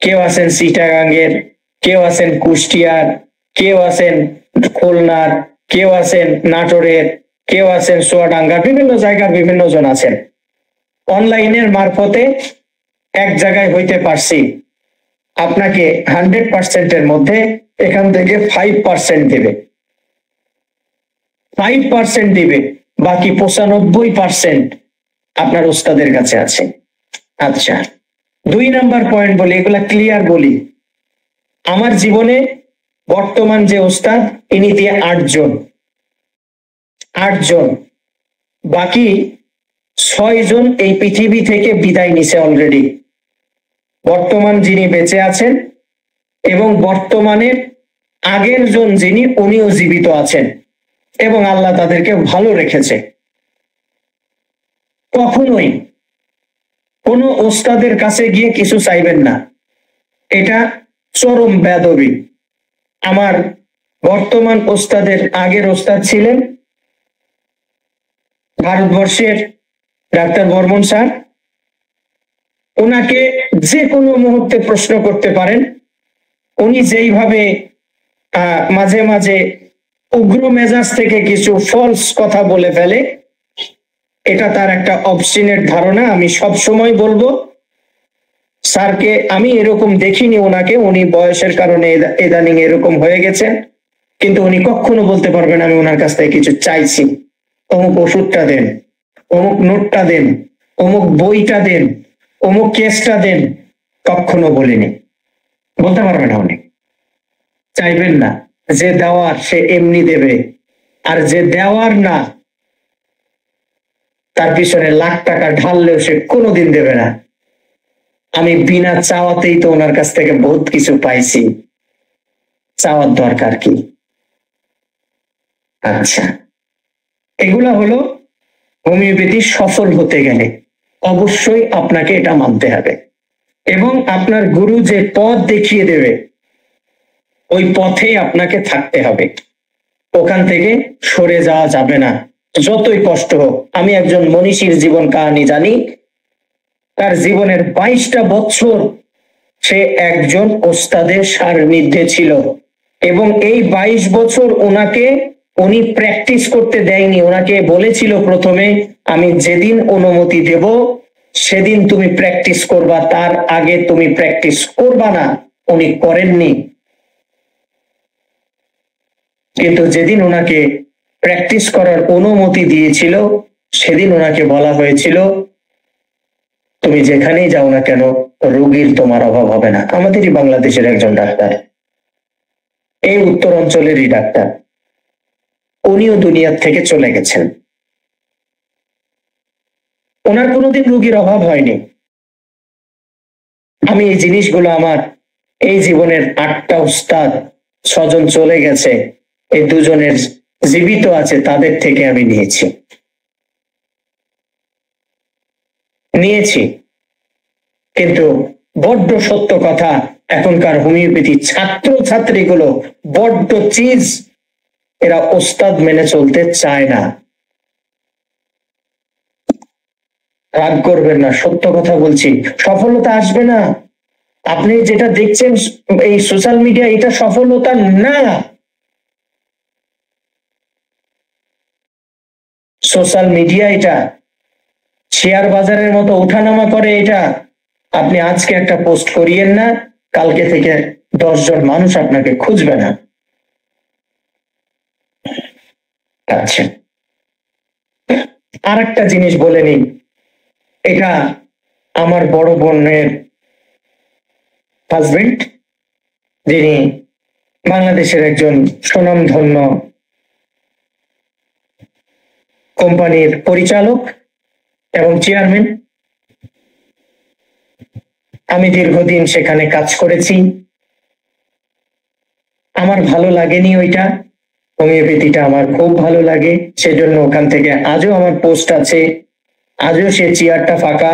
কেউ আছেন চিটাগাঙ্গের, কেউ আছেন কুষ্টিয়ার, কেউ আছেন খুলনার, কেউ আছেন নাটোরের, কেউ আছেন চুয়াডাঙ্গার, বিভিন্ন জায়গার বিভিন্ন জন আছেন। অনলাইনের মারফতে এক জায়গায় হইতে পারছি, আপনাকে 100%-এর মধ্যে এখান থেকে 5% দেবে, 5% দিবে, বাকি 95% আপনার ওস্তাদের কাছে আছে। আচ্ছা, 2 নাম্বার পয়েন্ট বলি, এগুলা ক্লিয়ার বলি। আমার জীবনে বর্তমান যে ওস্তাদ, ইনি দিয়ে 8 জন, বাকি 6 জন এই পৃথিবী থেকে বিদায় নিছে অলরেডি। বর্তমান যিনি বেঁচে আছেন এবং বর্তমানের আগের জন যিনি উনিও জীবিত আছেন এবং আল্লাহ তাদেরকে ভালো রেখেছে। কখনোই কোনো ওস্তাদের কাছে গিয়ে কিছু চাইবেন না, এটা চরম বেয়াদবি। আমার বর্তমান ওস্তাদের আগের ওস্তাদ ছিলেন ভারতবর্ষের ডাক্তার বর্মন স্যার। ওনাকে যে কোনো মুহূর্তে প্রশ্ন করতে পারেন, উনি যেইভাবে মাঝে মাঝে উগ্র মেজাজ থেকে কিছু ফলস কথা বলে ফেলে, এটা তার একটা অবস্টিনেট ধারণা। আমি সব সময় বলবো স্যারকে আমি এরকম দেখিনি ওনাকে, উনি বয়সের কারণে ইদানিং এরকম হয়ে গেছেন, কিন্তু উনি কখনো বলতে পারবেন আমি ওনার কাছ থেকে কিছু চাইছি, অমুক ওষুধটা দেন, অমুক নোটটা দেন, অমুক বইটা দেন, অমুক কেসটা দেন, কখনো বলিনি, বলতে পারবে না উনি, চাইবেন না। যে দেওয়ার সে এমনি দেবে, আর যে দেওয়ার না তার পিছনে লাখ টাকা ঢাললেও সে কোনোদিন দেবে না। আমি বিনা চাওয়াতেই তো ওনার কাছ থেকে বহুত কিছু পাইছি, চাওয়ার দরকার কি? আচ্ছা, এগুলা হলো হোমিওপ্যাথি সফল হতে গেলে অবশ্যই আপনাকে এটা মানতে হবে, এবং আপনার গুরু যে পথ দেখিয়ে দেবে ওই পথে আপনাকে থাকতে হবে, ওখান থেকে সরে যাওয়া যাবে না, যতই কষ্ট হোক। আমি একজন মনীষীর জীবন কাহিনী জানি, তার জীবনের 22টা বছর সে একজন ওস্তাদের সান্নিধ্যে ছিল, এবং এই 22 বছর উনি প্র্যাকটিস করতে দেয়নি। ওনাকে বলেছিল প্রথমে আমি যেদিন অনুমতি দেব সেদিন তুমি প্র্যাকটিস করবা, তার আগে তুমি প্র্যাকটিস করবা না। উনি করেননি, কিন্তু যেদিন ওনাকে প্র্যাকটিস করার অনুমতি দিয়েছিল সেদিন ওনাকে বলা হয়েছিল তুমি যেখানেই যাও না কেন রোগীর তোমার অভাব হবে না। আমাদেরই বাংলাদেশের একজন ডাক্তার, এই উত্তর অঞ্চলেরই ডাক্তার, উনিও দুনিয়ার থেকে চলে গেছেন, ওনার কোনোদিন রোগীর অভাব হয়নি। আমি এই জিনিসগুলো আমার এই জীবনের 8টা উস্তাদ, 6জন চলে গেছে, এই 2জনের জীবিত আছে, তাদের থেকে আমি নিয়েছি। কিন্তু বড্ড সত্য কথা, এখনকার হোমিওপ্যাথি ছাত্র ছাত্রীগুলো বড্ড চিজ, এরা ওস্তাদ মেনে চলতে চায় না। রাগ করবেন না, সত্য কথা বলছি, সফলতা আসবে না। আপনি যেটা দেখছেন এই সোশ্যাল মিডিয়া, এটা সফলতা না। সোশ্যাল মিডিয়া এটা শেয়ার বাজারের মতো ওঠানামা করে। এটা আপনি আজকে একটা পোস্ট করিয়েন না, কালকে থেকে 10 জন মানুষ আপনাকে খুঁজবে না। আচ্ছা, আর একটা জিনিস বলে নিই, এটা আমার বড় বোনের হাজবেন্ড, যিনি বাংলাদেশের একজন সুনামধন্য কোম্পানির পরিচালক এবং চেয়ারম্যান। আমি দীর্ঘদিন সেখানে কাজ করেছি, আমার ভালো লাগেনি ওইটা, হোমিওপ্যাথিটা আমার খুব ভালো লাগে, সেজন্য ওখান থেকে আজও আমার পোস্ট আছে, আজও সে চেয়ারটা ফাঁকা,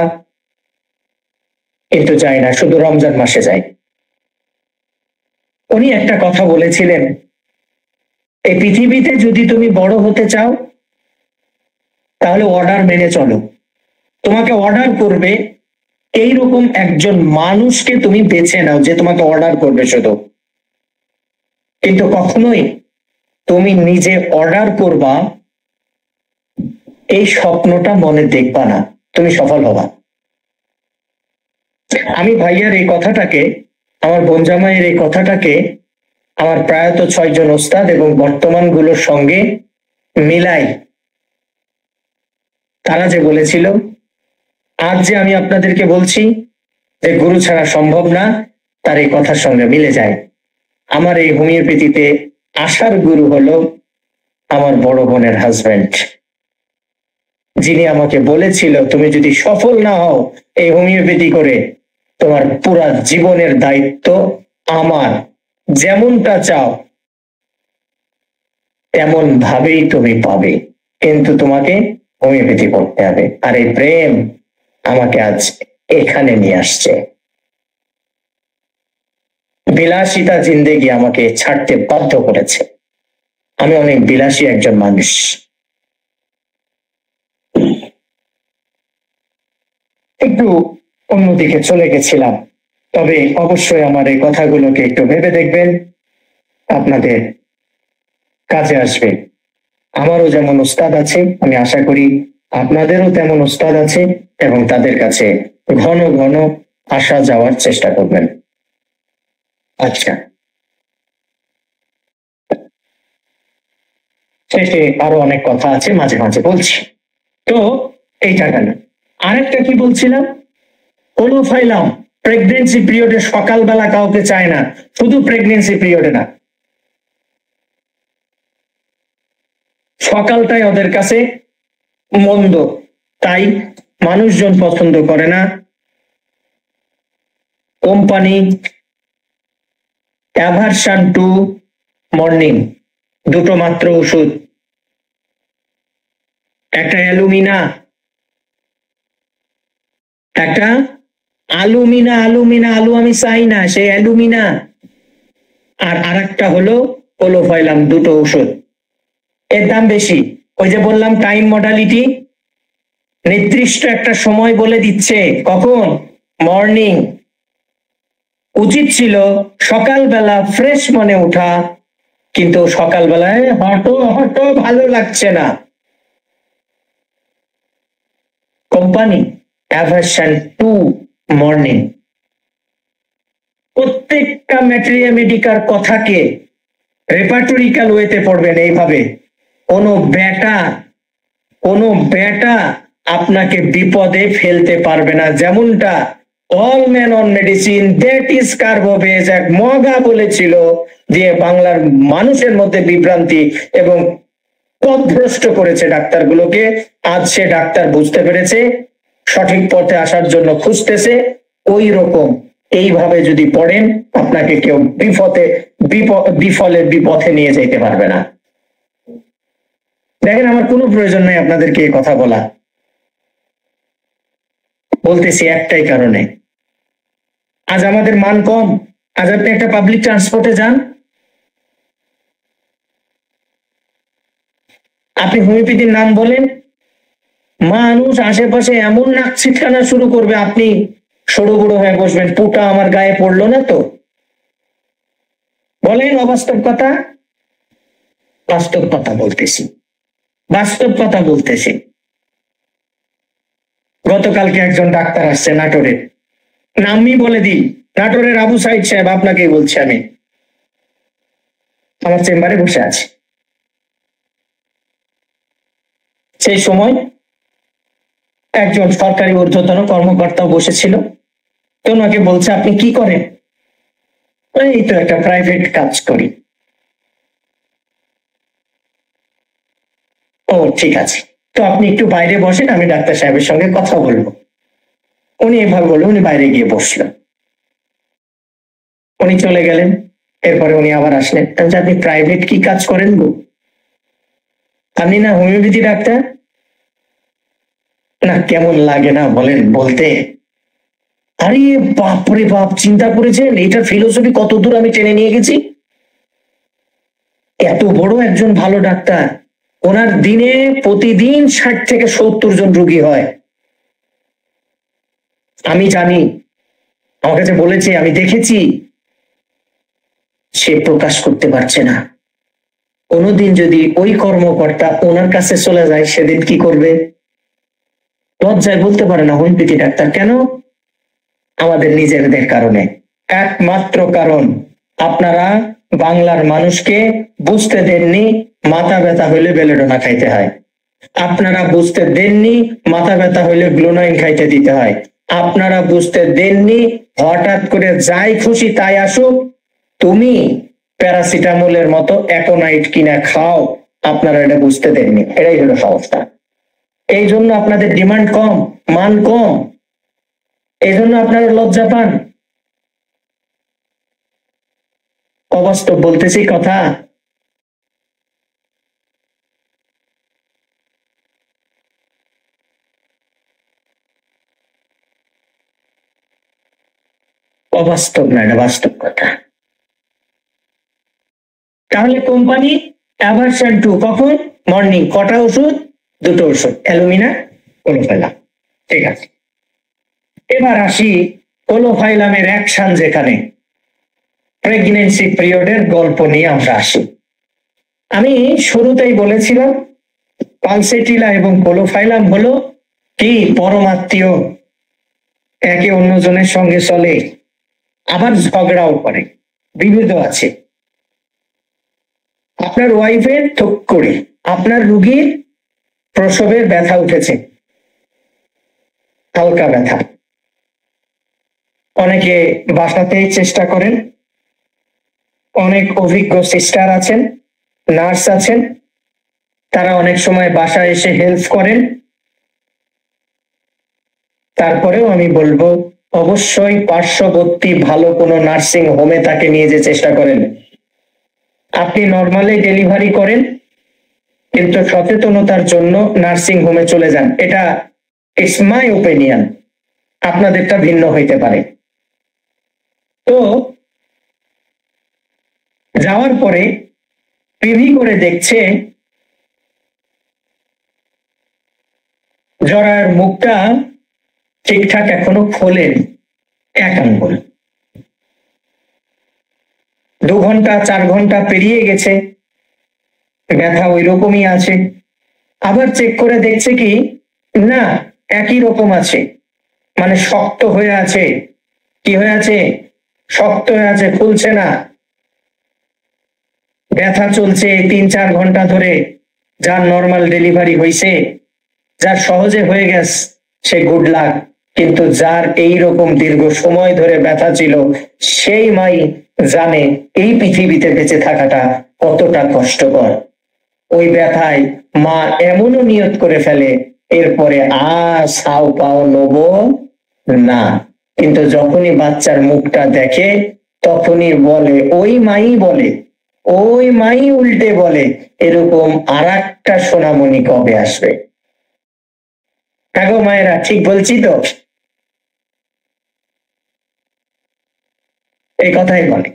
কিন্তু যায় না, শুধু রমজান মাসে যায়। উনি একটা কথা বলেছিলেন, এই পৃথিবীতে যদি তুমি বড় হতে চাও তাহলে অর্ডার মেনে চলো, তোমাকে অর্ডার করবে এইরকম একজন মানুষকে তুমি বেছে নাও যে তোমাকে অর্ডার করবে শুধু, কিন্তু কখনোই তুমি নিজে অর্ডার করবা এই স্বপ্নটা মনে দেখবা না, তুমি সফল হবা। আমি ভাইয়ার এই কথাটাকে, আমার বোন জামাইয়ের এই কথাটাকে আমার প্রায়ত 6 জন ওস্তাদ এবং বর্তমান গুলোর সঙ্গে মিলাই। তারা যে বলেছিল, আজ যে আমি আপনাদেরকে বলছি যে গুরু ছাড়া সম্ভব না, তার এই কথার সঙ্গে মিলে যায়। আমার এই হোমিওপ্যাথিতে আসার গুরু হলো আমার বড় বোনের হাজবেন্ড, যিনি আমাকে বলেছিল তুমি যদি সফল না হও এই হোমিওপ্যাথি করে, তোমার পুরা জীবনের দায়িত্ব আমার, যেমনটা চাও তেমন ভাবেই তুমি পাবে, কিন্তু তোমাকে হোমিওপ্যাথি পড়তে হবে। আর এই প্রেম আমাকে আজ এখানে নিয়ে আসছে। বিলাসিতা জিন্দেগি আমাকে ছাড়তে বাধ্য করেছে। আমি অনেক বিলাসী একজন মানুষ। একটু অন্যদিকে চলে গেছিলাম, তবে অবশ্যই আমার এই কথাগুলোকে একটু ভেবে দেখবেন, আপনাদের কাজে আসবে। আমারও যেমন উস্তাদ আছে, আমি আশা করি আপনাদেরও তেমন উস্তাদ আছে, এবং তাদের কাছে ঘন ঘন আসা যাওয়ার চেষ্টা করবেন। আচ্ছা, শেষে আরো অনেক কথা আছে, মাঝে মাঝে বলছি। তো এইটা গেল। আরেকটা কি বলছিলাম, কোলোফাইলাম প্রেগনেন্সি পিরিয়ডে সকালবেলা কাউকে চায় না, শুধু প্রেগনেন্সি পিরিয়ডে না, সকালটাই ওদের কাছে মন্দ, তাই মানুষজন পছন্দ করে না। কোম্পানি অ্যাভারশন টু মর্নিং, দুটো মাত্র ওষুধ, একটা অ্যালুমিনা, একটা আলুমিনা, আলুমিনা আলু আমি চাই না, সে অ্যালুমিনা, আর আরেকটা হলো কোলোফাইলাম, দুটো ওষুধ। এর দাম বেশি। ওই যে বললাম টাইম মডালিটি, নির্দিষ্ট একটা সময় বলে দিচ্ছে, কখন? মর্নিং। উচিত ছিল সকালবেলা ফ্রেশ মনে ওঠা, কিন্তু সকালবেলায় হটো হটো ভালো লাগছে না। Company aversion to morning. প্রত্যেকটা ম্যাটেরিয়া মেডিকার কথাকে রেপার্টরিক্যাল ওয়েতে পড়বেন এইভাবে। কোনো বেটা আপনাকে বিপদে ফেলতে পারবে না। যেমনটা all man on medicine that is Carbo veg এক মগা বলেছিল, দিয়ে বাংলার মানুষের মধ্যে বিভ্রান্তি এবং পথভ্রষ্ট করেছে ডাক্তারগুলোকে। আজ সে ডাক্তার বুঝতে পেরেছে, সঠিক পথে আসার জন্য খুঁজতেছে। ওই রকম এইভাবে যদি পড়েন, আপনাকে কেউ বিপথে নিয়ে যেতে পারবে না। দেখেন, আমার কোনো প্রয়োজন নাই আপনাদেরকে এই কথা বলা, বলতেছি একটাই কারণে, আজ আমাদের মান কম। আজ আপনি একটা পাবলিক ট্রান্সপোর্টে যান, আপনি হোমিওপ্যাথির নাম বলেন, মানুষ আশেপাশে এমন নাক ছিটকানা শুরু করবে, আপনি সরু বুড়ো হয়ে বসবেন, পুটা আমার গায়ে পড়লো না তো। বলেন অবাস্তব কথা? বাস্তব কথা বলতেছি, বাস্তব কথা বলতেছি। গতকালকে একজন ডাক্তার আসছে নাটোরে, নামই বলে দিই, নাটোরের আবু সাইদ সাহেব, আপনাকেই বলছি আমি। আমার চেম্বারে বসে আছে। সেই সময় একজন সরকারি ঊর্ধ্বতন কর্মকর্তাও বসেছিল। তো ওনাকে বলছে, আপনি কি করেন? এই তো একটা প্রাইভেট কাজ করি। ও ঠিক আছে, তো আপনি একটু বাইরে বসেন, আমি ডাক্তার সাহেবের সঙ্গে কথা বলবো। উনি এভাবে বলে উনি বাইরে গিয়ে বসলেন। উনি চলে গেলেন, এরপরে উনি আবার আসলেন। আপনি প্রাইভেট কি কাজ করেন গো? আপনি না হোমিওপ্যাথি ডাক্তার? না, কেমন লাগে না বলেন বলতে? আরে বাপরে বাপ, চিন্তা করেছেন এটার ফিলোসফি কত দূর আমি টেনে নিয়ে গেছি? এত বড় একজন ভালো ডাক্তার, ওনার দিনে প্রতিদিন 60 থেকে 70 জন রোগী হয়। আমি জানি, আমার কাছে বলেছে, আমি দেখেছি। সে প্রকাশ করতে পারছে না। কোনোদিন যদি ওই কর্মকর্তা ওনার কাছে চলে যায়, সেদিন কি করবে? লজ্জায় বলতে পারে না হোমিওপ্যাথি ডাক্তার। কেন? আমাদের নিজেদের কারণে। একমাত্র কারণ, আপনারা বাংলার মানুষকে বুঝতে দেননি মাথা ব্যথা হইলে বেলেডোনা খাইতে হয়। আপনারা বুঝতে দেননি মাথা ব্যথা হইলে গ্লোনাইন খাইতে দিতে হয়। আপনারা বুঝতে দেননি হঠাৎ করে যাই খুশি তাই আসুক, তুমি প্যারাসিটামলের মতো অ্যাকোনাইট কিনা খাও। আপনারা এটা বুঝতে দেননি, এটাই হলো সমস্যা। এই জন্য আপনাদের ডিমান্ড কম, মান কম, এই জন্য আপনারা লজ্জা পান। অবাস্তব বলতেছি কথা? অবাস্তব না, এটা বাস্তব কথা। তাহলে কোম্পানি অ্যাভারশন টু কখন? মর্নিং। কটা ওষুধ? দুটো ওষুধ, অ্যালুমিনা, কোলোফাইলাম। ঠিক আছে, এবার আসি কোলোফাইলামের অ্যাকশন, যেখানে প্রেগনেন্সি পিরিয়ডের গল্প নিয়ে আমরা আসি। আমি শুরুতেই বলেছিলাম পালসেটিলা এবং কোলোফাইলাম হলো কি পরমাত্মীয়, একে অন্যজনের সঙ্গে চলে, আবার ঝগড়াও করে, বিভেদ আছে। আপনার ওয়াইফের থক করে আপনার রুগীর প্রসবের ব্যথা উঠেছে, হালকা ব্যথা, অনেকে বাসাতেই চেষ্টা করেন, অনেক অভিজ্ঞ সিস্টার আছেন, নার্স আছেন, তারা অনেক সময় বাসায় এসে হেল্প করেন। তারপরেও আমি বলবো অবশ্যই পার্শ্ববর্তী ভালো কোনো নার্সিং হোমে তাকে নিয়ে যে চেষ্টা করেন। আপনি নর্মালি ডেলিভারি করেন, কিন্তু সচেতনতার জন্য নার্সিং হোমে চলে যান। এটা ইটস মাই ওপিনিয়ন, আপনাদেরটা ভিন্ন হইতে পারে। তো যাওয়ার পরে পিভি করে দেখছে জরার মুখটা ঠিকঠাক এখনো খোলেনি, এক আঙ্গুল। 2 ঘন্টা 4 ঘন্টা পেরিয়ে গেছে, ব্যথা ওই রকমই আছে। আবার চেক করে দেখছে কি না, একই রকম আছে, মানে শক্ত হয়ে আছে। কি হয়ে আছে? শক্ত হয়ে আছে, খুলছে না। ব্যথা চলছে 3-4 ঘন্টা ধরে। যার নর্মাল ডেলিভারি হয়েছে, যার সহজে হয়ে গেছে, সে গুড লাক। কিন্তু যার এই রকম দীর্ঘ সময় ধরে ব্যথা ছিল, সেই মাই জানে এই পৃথিবীতে বেঁচে থাকাটা কতটা কষ্টকর। ওই ব্যথায় মা এমনও নিয়ত করে ফেলে এরপরে আর সাও পাও নেব না। কিন্তু যখনই বাচ্চার মুখটা দেখে, তখনই বলে, ওই মাই উল্টে বলে, এরকম আর একটা সোনামণি কবে আসবে? হ্যাঁ গো মায়েরা, ঠিক বলছি তো? এই কথাই বলে।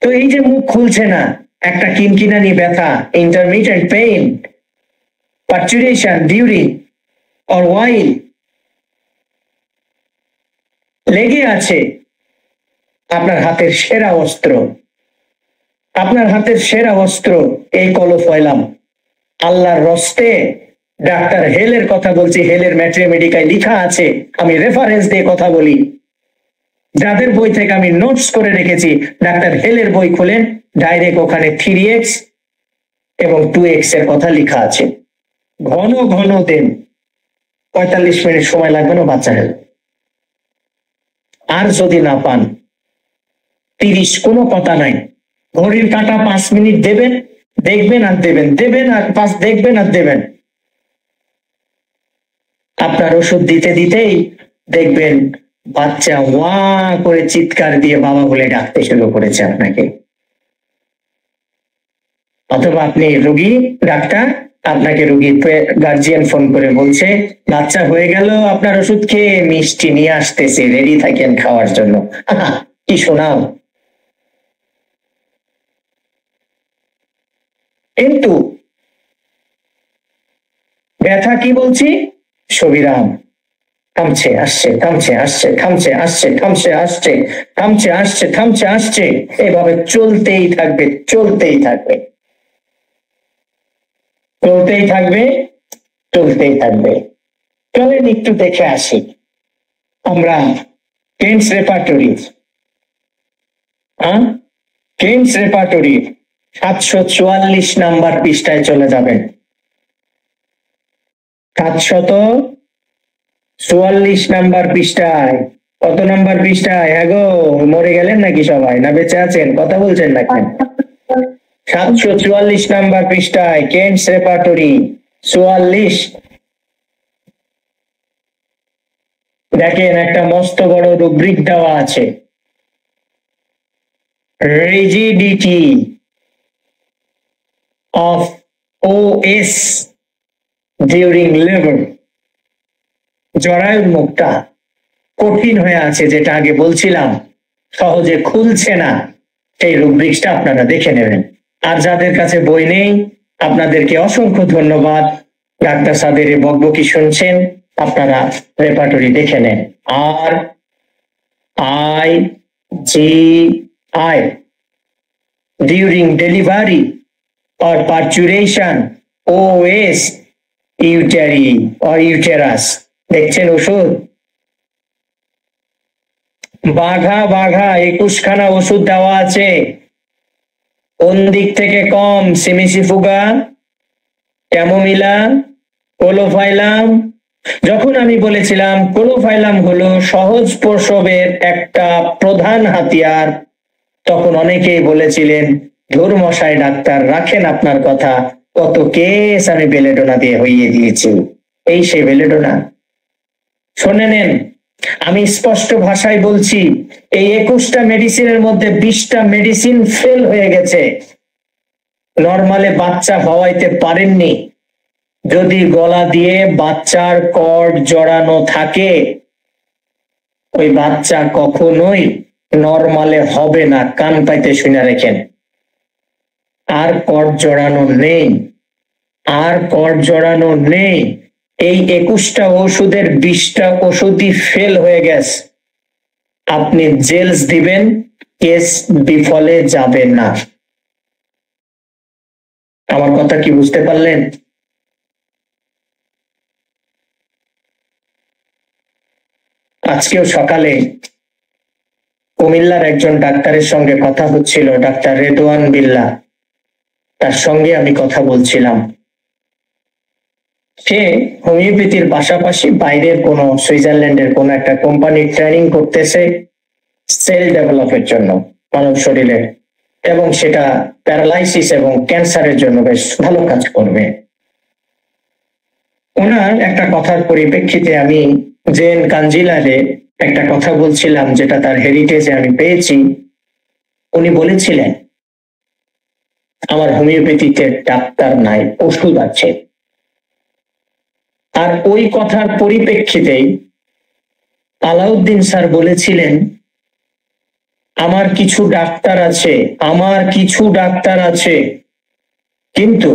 তো এই যে মুখ খুলছে না, একটা কিনকিনানি ব্যথা, intermittent pain, parturition during or ওয়াইল লেগে আছে, আপনার হাতের সেরা অস্ত্র, আপনার হাতের সেরা অস্ত্র এই কোলোফাইলাম। আল্লাহর রস্তে ডাক্তার হেলের কথা বলছি, হেলের ম্যাট্রিমেডিকায় লেখা আছে, আমি রেফারেন্স দিয়ে কথা বলি, যাদের বই থেকে আমি নোটস করে রেখেছি। ডাক্তার হেলের বই খুলেন, ডাইরেক্ট ওখানে 3x এবং 2x এর কথা লেখা আছে। ঘন ঘন দেন, 45 মিনিট সময় লাগবে না বাচ্চা হেল। আর যদি না পান 30, কোনো কথা নাই, ঘড়ির কাঁটা 5 মিনিট দেবেন, দেখবেন আর দেবেন, দেবেন আর 5, দেখবেন আর দেবেন। আপনার ওষুধ দিতে দিতেই দেখবেন বাচ্চা ওয়া করে চিৎকার দিয়ে বাবা বলে ডাকতে শুরু করেছে আপনাকে। অথবা আপনি রোগী, ডাক্তার, আপনাকে রোগীর গার্জিয়ান ফোন করে বলছে বাচ্চা হয়ে গেল, আপনার ওষুধ খেয়ে মিষ্টি নিয়ে আসতেছে, রেডি থাকেন খাওয়ার জন্য। কি শোনাও। কিন্তু ব্যথা কি বলছি? সবিরাম, থামছে আসছে, থামছে আসছে, থামছে আসছে, থামছে আসছে, থামছে আসছে, থামছে আসছে, এভাবে চলতেই থাকবে, চলতেই থাকবে, চলতেই থাকবে, চলতেই থাকবে। চলেন একটু দেখে আসি আমরা কেন্টস রেপার্টরি, কেন্টস রেপার্টরি 744 নাম্বার পৃষ্ঠায় চলে যাবেন। 744 নাম্বার পৃষ্ঠায়। কত নাম্বার পৃষ্ঠায়? এগো মরে গেলেন নাকি সবাই, না বেঁচে আছেন? কথা বলছেন নাকি? 744 নাম্বার পৃষ্ঠায় কেন্টস রেপার্টরি 44। দেখেন একটা মস্ত বড় রুব্রিক দেওয়া আছে, rigidity of OS during labor। জরায়ুর মুখটা কঠিন হয়ে আছে, যেটা আগে বলছিলাম সহজে খুলছে না, সেই রুব্রিক্সটা আপনারা দেখে নেবেন। আর যাদের কাছে বই নেই আপনাদেরকে অসংখ্য ধন্যবাদ, ডাক্তার সাদের এই বকবকি শুনছেন, আপনারা রেপার্টরি দেখে নেন। আর আই জি আই during delivery or parturition, OS uteri or uterus, দেখছেন ওষুধ বাঘা বাঘা 21খানা ওষুধ দেওয়া আছে। কোন দিক থেকে কম? সিমিসিফুগা, ক্যামোমিলা, কোলোফাইলাম। যখন আমি বলেছিলাম কোলোফাইলাম হলো সহজ প্রসবের একটা প্রধান হাতিয়ার, তখন অনেকেই বলেছিলেন ধুর মশাই ডাক্তার রাখেন আপনার কথা, কত কেস আমি বেলেডোনা দিয়ে হইয়ে দিয়েছি। এই সে বেলেডোনা। শুনে নেন, আমি স্পষ্ট ভাষায় বলছি, এই 21টা মেডিসিনের মধ্যে 20টা মেডিসিন ফেল হয়ে গেছে। নরমালে বাচ্চা হওয়াইতে পারেননি। যদি গলা দিয়ে বাচ্চার কর্ড জড়ানো থাকে, ওই বাচ্চা কখনোই নরমালে হবে না। কান পাইতে শুনে রেখেন। আর কর্ড জড়ানো নেই, আর কর্ড জড়ানো নেই। এই 21টা ওষুধের 20টা ওষুধই ফেল হয়ে গেছে। আপনি জেলস দিবেন, কেস বিফলে যাবে না। আমার কথা কি বুঝতে পারলেন? আজকেও সকালে কুমিল্লার একজন ডাক্তারের সঙ্গে কথা হচ্ছিল, ডাক্তার রেদওয়ান বিল্লাহ, তার সঙ্গে আমি কথা বলছিলাম। সে হোমিওপ্যাথির পাশাপাশি বাইরের কোন সুইজারল্যান্ডের কোন একটা কোম্পানি ট্রেনিং করতেছে সেল ডেভেলপের জন্য মানব শরীরে, এবং সেটা প্যারালাইসিস এবং ক্যান্সারের জন্য বেশ ভালো কাজ করবে। ওনার একটা কথার পরিপ্রেক্ষিতে আমি জেন কাঞ্জিলারে একটা কথা বলছিলাম, যেটা তার হেরিটেজে আমি পেয়েছি। উনি বলেছিলেন আমার হোমিওপ্যাথিতে ডাক্তার নাই, ওষুধ আছে। আর ওই কথার পরিপ্রেক্ষিতেই আলাউদ্দিন স্যার বলেছিলেন আমার কিছু ডাক্তার আছে, আমার কিছু ডাক্তার আছে, কিন্তু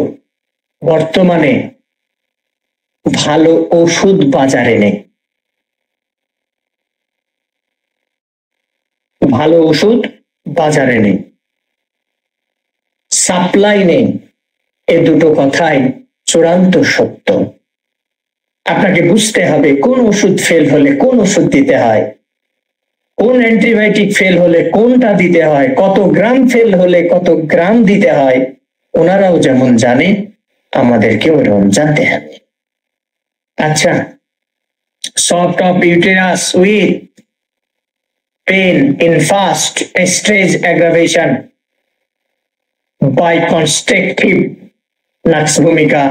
বর্তমানে ভালো ওষুধ বাজারে নেই, ভালো ওষুধ বাজারে নেই, সাপ্লাই নেই। এ দুটো কথাই চূড়ান্ত সত্য। আপনাকে বুঝতে হবে কোন ওষুধ ফেল হলে কোন ওষুধ দিতে হয়, কোন অ্যান্টিবায়োটিক ফেল হলে কোনটা দিতে হয়, কত গ্রাম ফেল হলে কত গ্রাম দিতে হয়। ওনারাও যেমন জানে, আমাদেরকে ওরকম জানতে হবে। আচ্ছা, soft of uterus with pain in first stage aggravation by constructive Nux ভূমিকা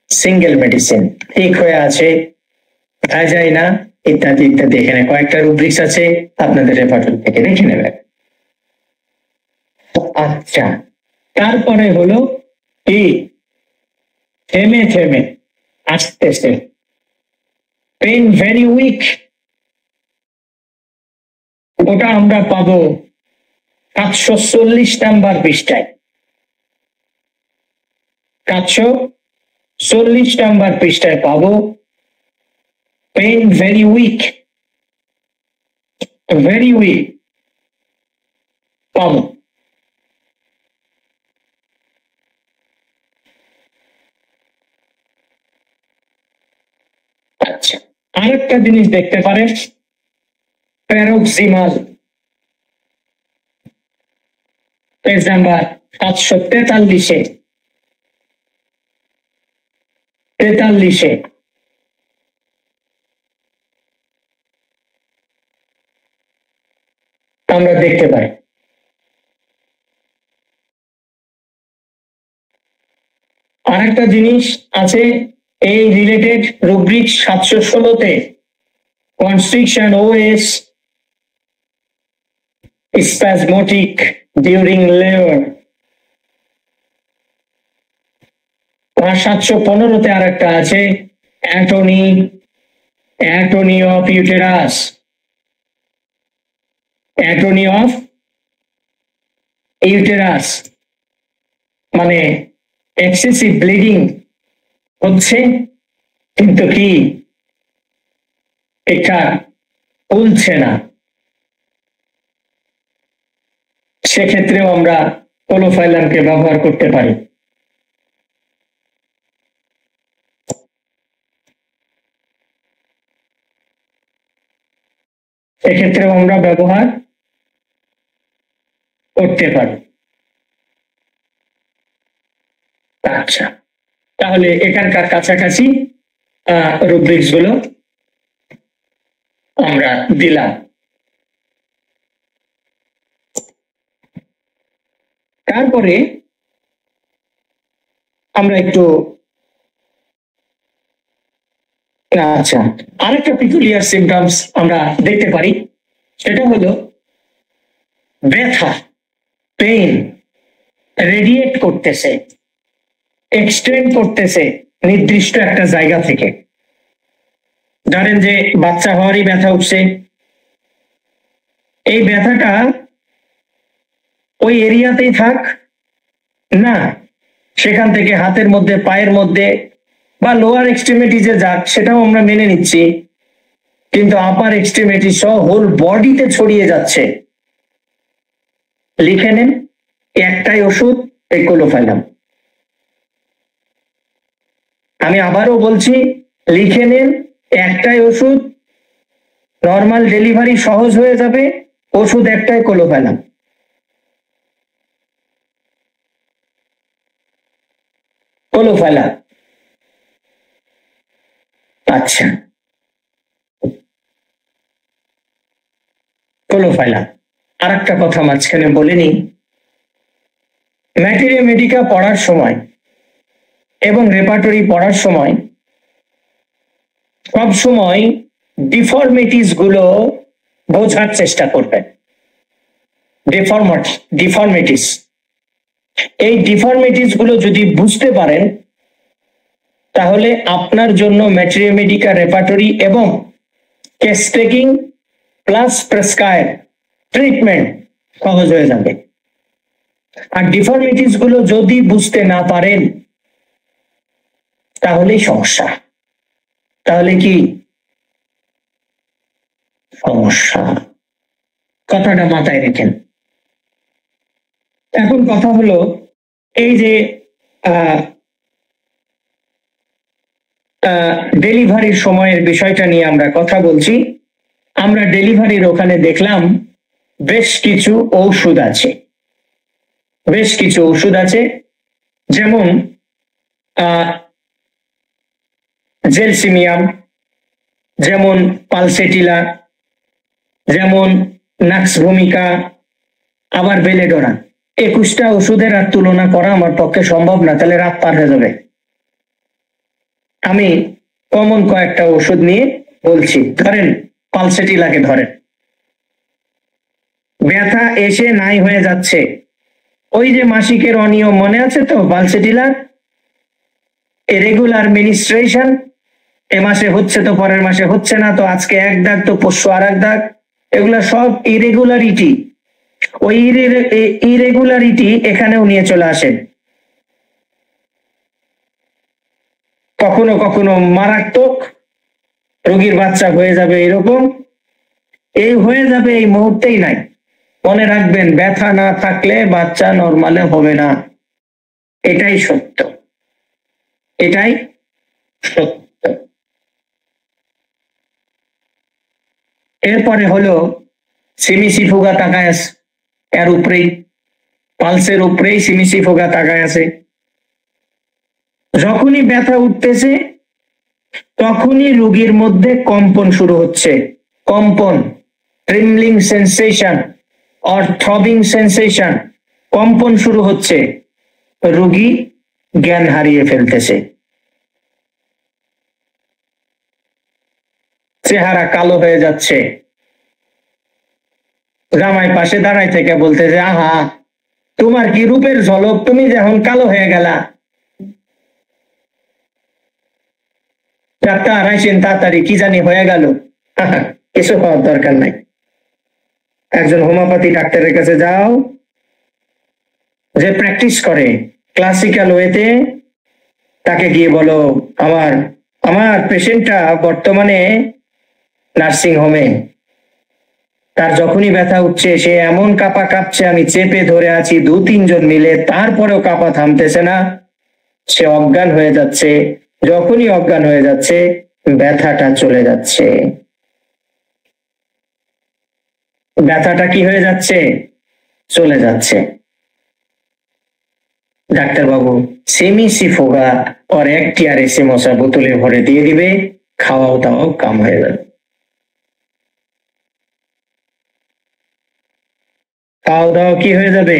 সিঙ্গেল মেডিসিন, ঠিক হয়ে আছে, যায় না, ইত্যাদি ইত্যাদি। এখানে কয়েকটা রুব্রিক্স আছে, আপনাদের রেপার্টরি থেকে দেখে নেবেন। আচ্ছা, তারপরে হলো কি থেমে থেমে আস্তে আস্তে পেন ভেরি উইক, ওটা আমরা পাবো 740 নাম্বার পৃষ্ঠায়। 740 নাম্বার পৃষ্ঠায় পাবো pain very weak, very weak পাবো। আচ্ছা, আরেকটা জিনিস দেখতে পারেন, প্যারোক্সিমাল, পেজ নাম্বার 743-এ, 43-এ আমরা দেখতে পাই। আরেকটা জিনিস আছে এই রিলেটেড রুব্রিক 716-তে, constriction os spasmodic during labour. আর 715-তে আরেকটা আছে atony, atony of uterus atony of uterus, মানে এক্সেসিভ ব্লিডিং হচ্ছে, কিন্তু কি এটা ফুলছে না, সেক্ষেত্রেও আমরা কোলোফাইলামকে ব্যবহার করতে পারি। এক্ষেত্রেও আমরা ব্যবহার করতে পারি। আচ্ছা, তাহলে এখানকার কাছাকাছি রুব্রিক্স গুলো আমরা দিলাম। তারপরে আমরা একটু আচ্ছা আরেকটা পিকুলিয়ার সিমটমস আমরা দেখতে পারি, সেটা হলো ব্যথা, পেইন রেডিয়েট করতেছে, এক্সটেন্ড করতেছে নির্দিষ্ট একটা জায়গা থেকে। ধরেন যে বাচ্চা হওয়ারই ব্যথা উঠছে, এই ব্যথাটা ওই এরিয়াতেই থাক না, সেখান থেকে হাতের মধ্যে, পায়ের মধ্যে বা লোয়ার এক্সট্রিমিটিজে যাক, সেটাও আমরা মেনে নিচ্ছি, কিন্তু আপার এক্সট্রিমিটি সহ হোল বডিতে ছড়িয়ে যাচ্ছে। লিখে নেন, একটাই ওষুধ, এই কোলোফাইলাম। আমি আবারও বলছি, লিখে নেন, একটাই ওষুধ, নর্মাল ডেলিভারি সহজ হয়ে যাবে, ওষুধ একটাই, কোলোফাইলাম। কোলোফাইলাম। আচ্ছা, কোলোফাইলাম। আর একটা কথা মাঝখানে বলিনি, ম্যাটেরিয়া মেডিকা পড়ার সময় এবং রেপার্টরি পড়ার সময় সব সময় ডিফর্মিটিস গুলো বোঝার চেষ্টা করবেন। ডিফর্মিটিস, এই ডিফর্মিটিস গুলো যদি বুঝতে পারেন, তাহলে আপনার জন্য ম্যাটেরিয়া মেডিকা, রেপার্টরি এবং case taking plus prescribe treatment সহজ হয়ে যাবে। আর ডিফর্মিটিস গুলো যদি বুঝতে না পারেন, তাহলেই সমস্যা। তাহলে কি সমস্যা? কথাটা মাথায় রেখেন। এখন কথা হলো, এই যে ডেলিভারির সময়ের বিষয়টা নিয়ে আমরা কথা বলছি, আমরা ডেলিভারির ওখানে দেখলাম বেশ কিছু ঔষধ আছে, বেশ কিছু ওষুধ আছে, যেমন জেলসিমিয়াম, যেমন পালসেটিলা, যেমন নাক্সভূমিকা, আবার বেলেডোরা। 21টা ওষুধের আর তুলনা করা আমার পক্ষে সম্ভব না, তাহলে রাত পার হয়ে যাবে। আমি কমন কয়েকটা ওষুধ নিয়ে বলছি। ধরেন পালসেটিলাকে ধরেন, ব্যথা এসে নাই হয়ে যাচ্ছে, ওই যে মাসিকের অনিয়ম মনে আছে তো, পালসেটিলার ইরেগুলার মিনিস্ট্রেশন, এ মাসে হচ্ছে তো পরের মাসে হচ্ছে না, তো আজকে এক দাগ তো পরশু আর এক দাগ, এগুলা সব ইরেগুলারিটি। ওই ইরেগুলারিটি এখানেও নিয়ে চলে আসেন। কখনো কখনো মারাত্মক, রোগীর বাচ্চা হয়ে যাবে এরকম, এই হয়ে যাবে এই মুহূর্তেই নাই। মনে রাখবেন, ব্যথা না থাকলে বাচ্চা নরমালে হবে না, এটাই সত্য, এটাই সত্য। এরপরে হলো সিমিসিফুগা তাকায় আছে, এর উপরেই, পালসের উপরেই সিমিসিফুগা তাকায় আছে। যখনই ব্যথা উঠতেছে, তখনই রোগীর মধ্যে কম্পন শুরু হচ্ছে, কম্পন, ট্রিমলিং সেন্সেশন অর থ্রবিং সেন্সেশন, কম্পন শুরু হচ্ছে, রোগী জ্ঞান হারিয়ে ফেলতেছে, চেহারা কালো হয়ে যাচ্ছে। জামাই পাশে দাঁড়াই থেকে বলতেছে, আহা তোমার কি রূপের ঝলক, তুমি যখন কালো হয়ে গেলা। ডাক্তার আইসেন তাড়াতাড়ি, কি জানি হয়ে গেল। কিছু হওয়ার দরকার নাই, একজন হোমিওপ্যাথি ডাক্তারের কাছে যাও, যে প্র্যাকটিস করে ক্লাসিক্যাল ওয়েতে, তাকে গিয়ে বলো আমার আমার পেশেন্টটা বর্তমানে নার্সিং হোমে, তার যখনই ব্যথা উঠছে সে এমন কাঁপা কাঁপছে, আমি চেপে ধরে আছি 2-3 জন মিলে, তারপরেও কাঁপা থামতেছে না, সে অজ্ঞান হয়ে যাচ্ছে। যখনই অজ্ঞান হয়ে যাচ্ছে ব্যথাটা চলে যাচ্ছে। ব্যথাটা কি হয়ে যাচ্ছে? চলে যাচ্ছে। ডাক্তারবাবু সেমি সিফোগা और 1 টিআরএস মশা বোতলে ভরে দিয়ে দিবে, খাওয়াও দাওয়াও কাম হয়ে যাবে। খাওয়া দাওয়া কি হয়ে যাবে?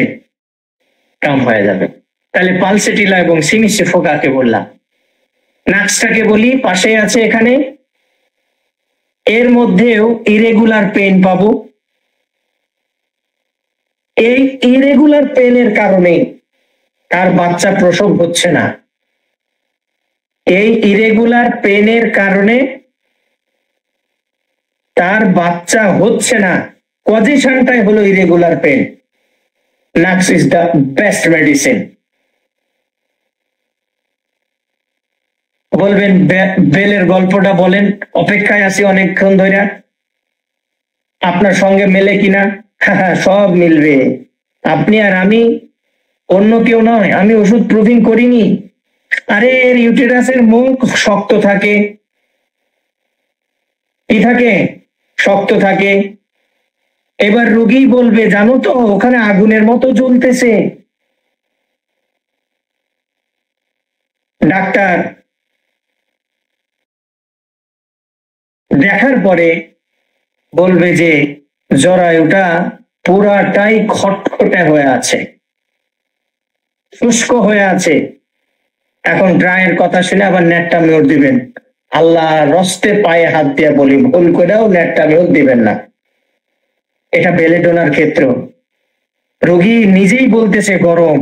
কাম হয়ে যাবে। তাহলে পালসেটিলা এবং সেমি সিফোগাকে বললাম। নাক্সটাকে বলি, পাশে আছে এখানে, এর মধ্যেও ইরেগুলার পেন পাবো। এই ইরেগুলার পেনের কারণে তার বাচ্চা প্রসব হচ্ছে না। এই ইরেগুলার পেনের কারণে তার বাচ্চা হচ্ছে না, পজিশনটাই হলো irregular pain. Nux is the best medicine. বলবেন বেলের গল্পটা বলেন, অপেক্ষায় আছি অনেকক্ষণ ধরে, আপনার সঙ্গে মেলে কিনা? সব মিলবে। আপনি আর আমি, অন্য কেউ নয়। আমি ওষুধ প্রুভিং করিনি। আরে এর ইউটেরাসের মুখ শক্ত থাকে, কি থাকে? শক্ত থাকে। এবার রোগী বলবে জানো তো ওখানে আগুনের মতো জ্বলতেছে। ডাক্তার দেখার পরে বলবে যে জরায়ুটা পুরাটাই খটখটে হয়ে আছে, শুষ্ক হয়ে আছে। এখন ড্রায়ের কথা শুনে আবার নেটটা মেয়র দিবেন। আল্লাহ রস্তে পায়ে হাত দিয়ে বলি, ভুল করেও নেটটা মেয়র দিবেন না। এটা বেলেডোনার ক্ষেত্র। রোগী নিজেই বলতেছে গরম,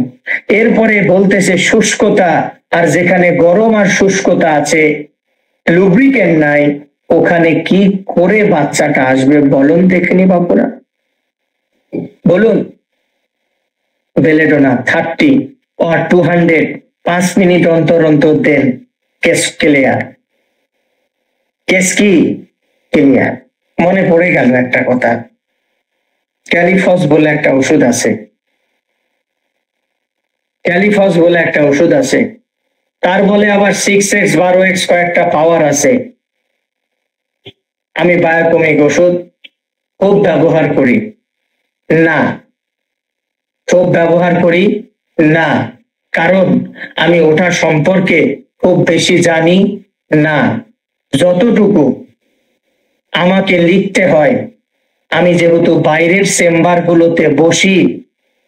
এরপরে বলতেছে শুষ্কতা, আর যেখানে গরম আর শুষ্কতা আছে, লুব্রিকেন্ট নাই, ওখানে কি করে বাচ্চাটা আসবে বলুন দেখিনি বাপুরা, বলুন। বেলেডোনা 30 or 200 5 মিনিট অন্তর অন্তর দেন, কেস ক্লিয়ার। কেস কি ক্লিয়ার। মনে পড়ে গেল একটা কথা, ক্যালিফস বলে একটা ওষুধ আছে, ক্যালিফস বলে একটা ওষুধ আছে, তার বলে আবার 6x 12x কয়েকটা পাওয়ার আছে। আমি বায়োকমিক ওষুধ খুব ব্যবহার করি না, খুব ব্যবহার করি না, কারণ আমি ওটা সম্পর্কে খুব বেশি জানি না। যতটুকু আমাকে লিখতে হয়, আমি যেহেতু বাইরের চেম্বার গুলোতে বসি,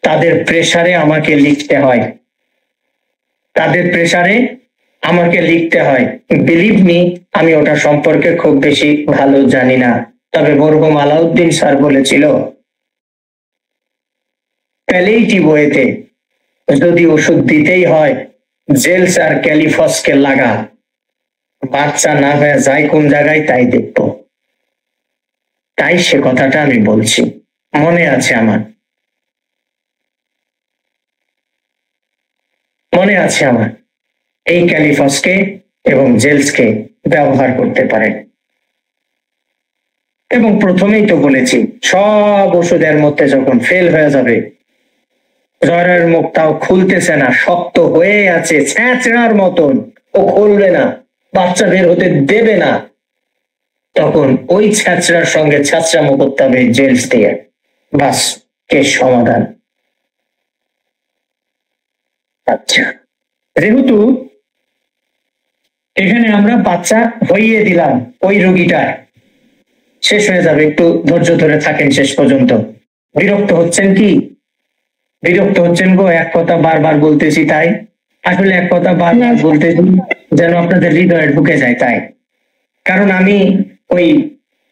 তাদের প্রেসারে আমাকে লিখতে হয়, তাদের প্রেসারে আমাকে লিখতে হয়। বিলিভ মি, আমি ওটা সম্পর্কে খুব বেশি ভালো জানি না। তবে মরহুম আলাউদ্দিন স্যার বলেছিল, প্যালিয়েটিভ ওয়েতে যদি ওষুধ দিতেই হয় জেলস আর ক্যালিফসকে লাগা, বাচ্চা না হয়ে যায় কোন জায়গায় তাই দেখবো। তাই সে কথাটা আমি বলছি, মনে আছে আমার, মনে আছে আমার। এই ক্যালিফসকে এবং জেলসকে ব্যবহার করতে পারেন। এবং প্রথমেই তো বলেছি, সব ওষুধের মধ্যে যখন ফেল হয়ে যাবে, জ্বরের মুখটাও খুলতেছে না, শক্ত হয়ে আছে ছ্যাঁচড়ার মতন, ও খুলবে না, বাচ্চা বের হতে দেবে না, তখন ওই ছ্যাঁচড়ার সঙ্গে ছ্যাঁচড়ামো করতে হবে জেলস দিয়ে, বাস কেস সমাধান। আচ্ছা, যেহেতু এখানে আমরা বাচ্চা হইয়ে দিলাম, ওই রোগীটার শেষ হয়ে যাবে, একটু ধৈর্য ধরে থাকেন শেষ পর্যন্ত। বিরক্ত হচ্ছেন কি? বিরক্ত হচ্ছেন গো, এক কথা বারবার বলতেছি তাই। আসলে এক কথা বারবার বলতেছি যেন আপনাদের হৃদয়ে ঢুকে যায় তাই। কারণ আমি ওই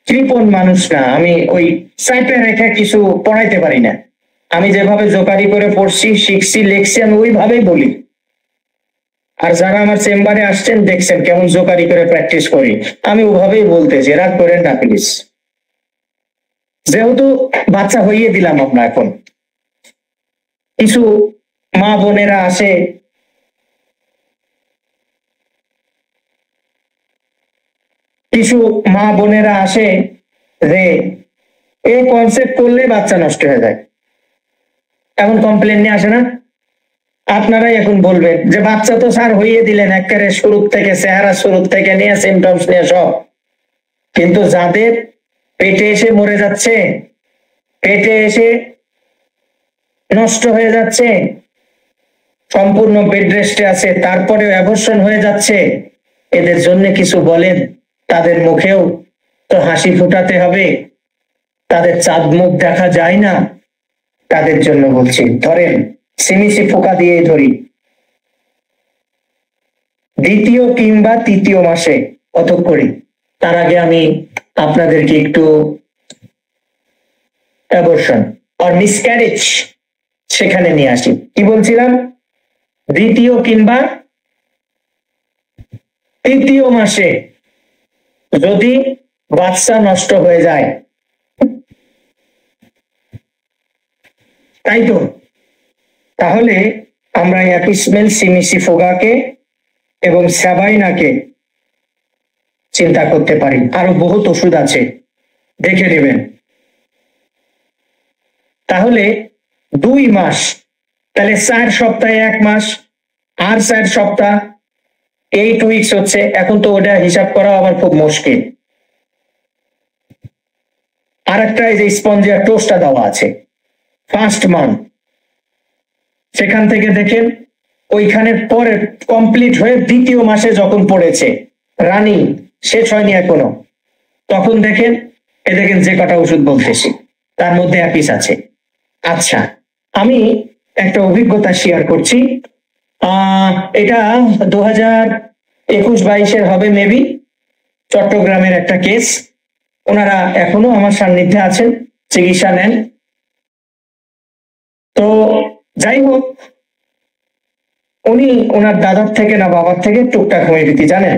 কৃপণ মানুষ না, আমি ওই চাইপে রেখে কিছু পড়াইতে পারি না। আমি যেভাবে জোকারি করে পড়ছি, শিখছি, লেখছি, আমি ওইভাবেই বলি। আর যারা আমার চেম্বারে আসছেন দেখছেন কেমন জোকারি করে প্র্যাকটিস করি, আমি ওভাবেই বলতেছি, রাগ করেন না প্লিজ। যেহেতু বাচ্চা হইয়ে দিলাম আমরা, এখন কিছু মা বোনেরা আসে, যে এই কনসেপ্ট করলে বাচ্চা নষ্ট হয়ে যায়, এখন কমপ্লেন নিয়ে আসে না? আপনারাই এখন বলবেন যে বাচ্চা তো স্যার হইয়ে দিলেন একেবারে শুরু থেকে, চেহারা শুরু থেকে নিয়ে সিমটমস নিয়ে সব, কিন্তু যাদের পেটে এসে মরে যাচ্ছে, পেটে এসে নষ্ট হয়ে যাচ্ছে, সম্পূর্ণ বেড রেস্টে আছে, তারপরেও অ্যাবর্শন হয়ে যাচ্ছে, এদের জন্য কিছু বলেন। তাদের মুখেও তো হাসি ফোটাতে হবে, তাদের চাঁদ মুখ দেখা যায় না, তাদের জন্য বলছি। ধরেন সিমিসি ফোকা দিয়ে ধরি, দ্বিতীয় কিংবা তৃতীয় মাসে কত করি, তার আগে আমি আপনাদেরকে একটু অ্যাবর্শন আর মিসক্যারেজ সেখানে নিয়ে আসি। কি বলছিলাম? দ্বিতীয় কিংবা তৃতীয় মাসে যদি বাচ্চা নষ্ট হয়ে যায়, তাই তো, তাহলে আমরা অ্যাপিসমেল সিমিসিফোগাকে এবং স্যাবাইনাকে চিন্তা করতে পারি। আরো বহুত ওষুধ আছে, দেখে নেবেন। তাহলে 2 মাস, তাহলে 4 সপ্তাহে 1 মাস, আর 4 সপ্তাহ 8 উইকস হচ্ছে। এখন তো ওটা হিসাব করা আমার খুব মুশকিল। আর একটা এই যে স্পঞ্জিয়া টোস্টটা দেওয়া আছে, ফার্স্ট মান্থ, সেখান থেকে দেখেন ওইখানে পরে কমপ্লিট হয়ে দ্বিতীয় মাসে যখন পড়েছে, রানিং শেষ হয়নি এখনো, তখন দেখেন এ দেখেন যে কটা ওষুধ বলতেছি তার মধ্যে অ্যাপিস আছে। আচ্ছা, আমি একটা অভিজ্ঞতা শেয়ার করছি। এটা 2021-22 হবে মেবি, চট্টগ্রামের একটা কেস। ওনারা এখনো আমার সান্নিধ্যে আছেন, চিকিৎসা নেন। তো যাই হোক, উনি ওনার দাদার থেকে না বাবার থেকে টুকটাক হোমিওপ্যাথি জানেন।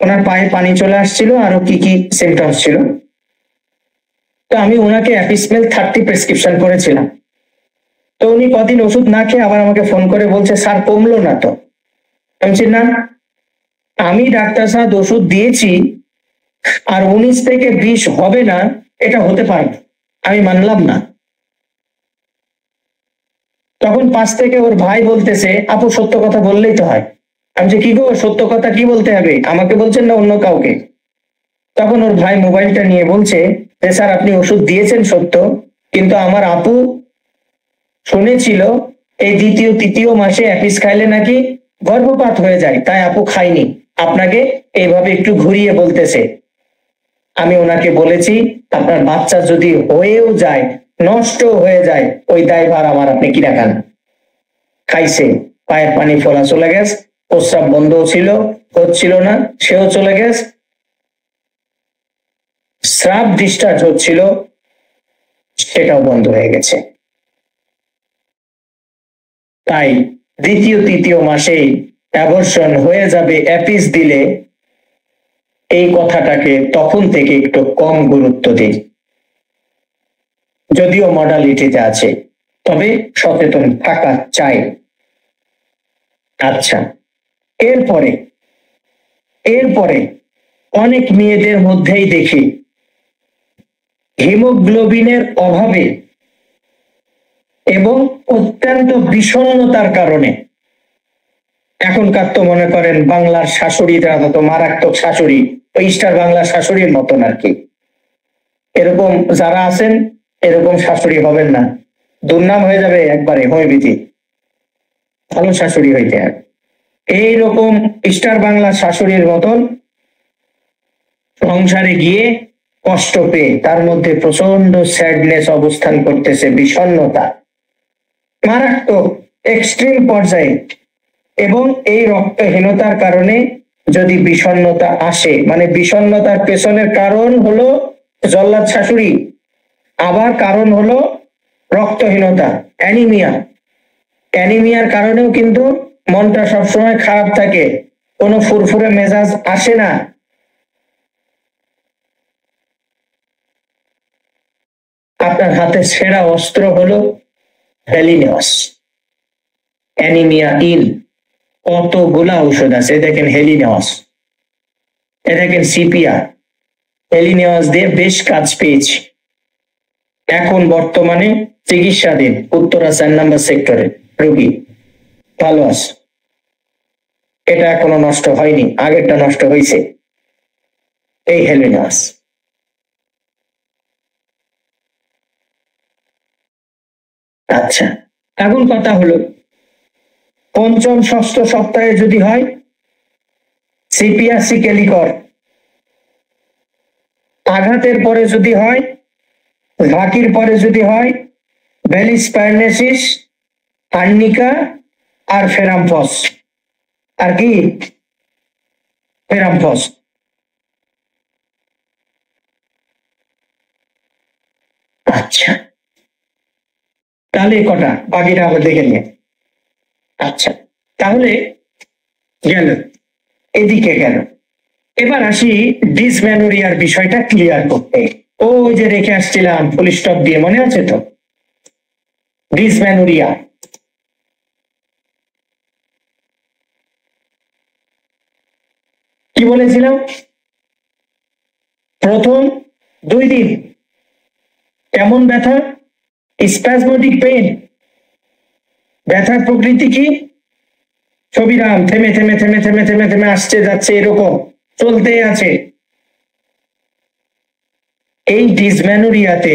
ওনার পায়ে পানি চলে আসছিল, আরো কি কি সিমটমস ছিল। তো আমি ওনাকে অ্যাপিসমেল 30 প্রেসক্রিপশন করেছিলাম। তো উনি কদিন ওষুধ না খেয়ে আবার আমাকে ফোন করে বলছে, স্যার কমলো না তো। আমি বলছি না, আমি ডাক্তার সাহেব ওষুধ দিয়েছি আর 19 থেকে 20 হবে না, এটা হতে পারে, আমি মানলাম না। তখন পাশ থেকে ওর ভাই বলতেছে, আপু সত্য কথা বললেই তো হয়। আমি যে কি গো, সত্য কথা কি বলতে হবে, আমাকে বলছেন না অন্য কাউকে? তখন ওর ভাই মোবাইলটা নিয়ে বলছে যে স্যার আপনি ওষুধ দিয়েছেন সত্য, কিন্তু আমার আপু শুনেছিল এই দ্বিতীয় তৃতীয় মাসে অ্যাপিস খাইলে নাকি গর্ভপাত হয়ে যায়, তাই আপু খাইনি, আপনাকে এইভাবে একটু ঘুরিয়ে বলতেছে। আমি ওনাকে বলেছি আপনার বাচ্চা যদি হয়েও যায়, নষ্ট হয়ে যায়, ওই দায়ভার আমার, আপনি কি রাখান। খাইছে, পায়ের পানি ফোলা চলে গেছে, প্রস্রাব বন্ধ ছিল, হচ্ছিল না, সেও চলে গেছে, স্রাব ডিসচার্জ হচ্ছিল, সেটাও বন্ধ হয়ে গেছে। তাই দ্বিতীয় তৃতীয় মাসেই অ্যাবর্শন হয়ে যাবে অ্যাপিস দিলে, এই কথাটাকে তখন থেকে একটু কম গুরুত্ব দিই। যদিও মডালিটিতে আছে, তবে সচেতন থাকা চাই। আচ্ছা, এরপরে অনেক মেয়েদের মধ্যেই দেখি হিমোগ্লোবিনের অভাবে এবং অত্যন্ত বিষণ্ণতার কারণে, এখনকার তো মনে করেন বাংলার শাশুড়িরা তো মারাত্মক শাশুড়ি, স্টার বাংলার শাশুড়ির মতন আর কি, এরকম যারা আছেন এরকম শাশুড়ি হবেন না, দুর্নাম হয়ে যাবে একবারে হোমিওপ্যাথি, ভালো শাশুড়ি হইতে হবে। এইরকম স্টার বাংলার শাশুড়ির মতন সংসারে গিয়ে কষ্ট পেয়ে তার মধ্যে প্রচন্ড স্যাডনেস অবস্থান করতেছে, বিষণ্ণতা মারাত্মক এক্সট্রিম পর্যায়ে, এবং এই রক্তহীনতার কারণে যদি বিষণ্ণতা আসে, মানে বিষণ্ণতার পেছনের কারণ হলো জল্লাদ শাশুড়ি, আবার কারণ হলো রক্তহীনতা, অ্যানিমিয়া। অ্যানিমিয়ার কারণেও কিন্তু মনটা সবসময় খারাপ থাকে, কোনো ফুরফুরে মেজাজ আসে না। আপনার হাতে সেরা অস্ত্র হলো হেলিনিয়াস, অ্যানিমিয়া ইল, কতগুলা ঔষধ আছে। দেখেন হেলিনিয়াস, এ দেখেন সিপিআর, হেলিনিয়াস দিয়ে বেশ কাজ পেয়েছি। এখন বর্তমানে চিকিৎসাধীন উত্তরা 4 নম্বর সেক্টরে রোগী ভালো আছে। এটা এখনো নষ্ট হয়নি, আগেরটা নষ্ট হয়েছে। এই হেলিনিয়াস। আচ্ছা, এখন কথা হলো পঞ্চম ষষ্ঠ সপ্তাহে যদি হয় সিপিআর সিকেলিকর, আঘাতের পরে যদি হয়, ঝাঁকির পরে যদি হয় ভ্যালিসপাইনেসিস, আর্নিকা আর ফেরামফস। আর কি ফেরামফস। আচ্ছা, তাহলে কটা বাকিটা আবার দেখে নিয়ে। আচ্ছা, তাহলে গেল, এদিকে গেল। এবার আসি ডিসম্যানোরিয়ার বিষয়টা ক্লিয়ার করতে। ওই যে রেখে আসছিলাম ফুল স্টপ দিয়ে, মনে আছে তো? ডিসম্যানোরিয়া কি বলেছিলাম? প্রথম 2 দিন কেমন ব্যথা? স্প্যাজমোটিক পেইন। ব্যথার প্রকৃতি কি? ছবিরাম, থেমে থেমে থেমে থেমে থেমে থেমে আসছে যাচ্ছে, এরকম চলতে আছে। এই ডিসম্যানোরিয়াতে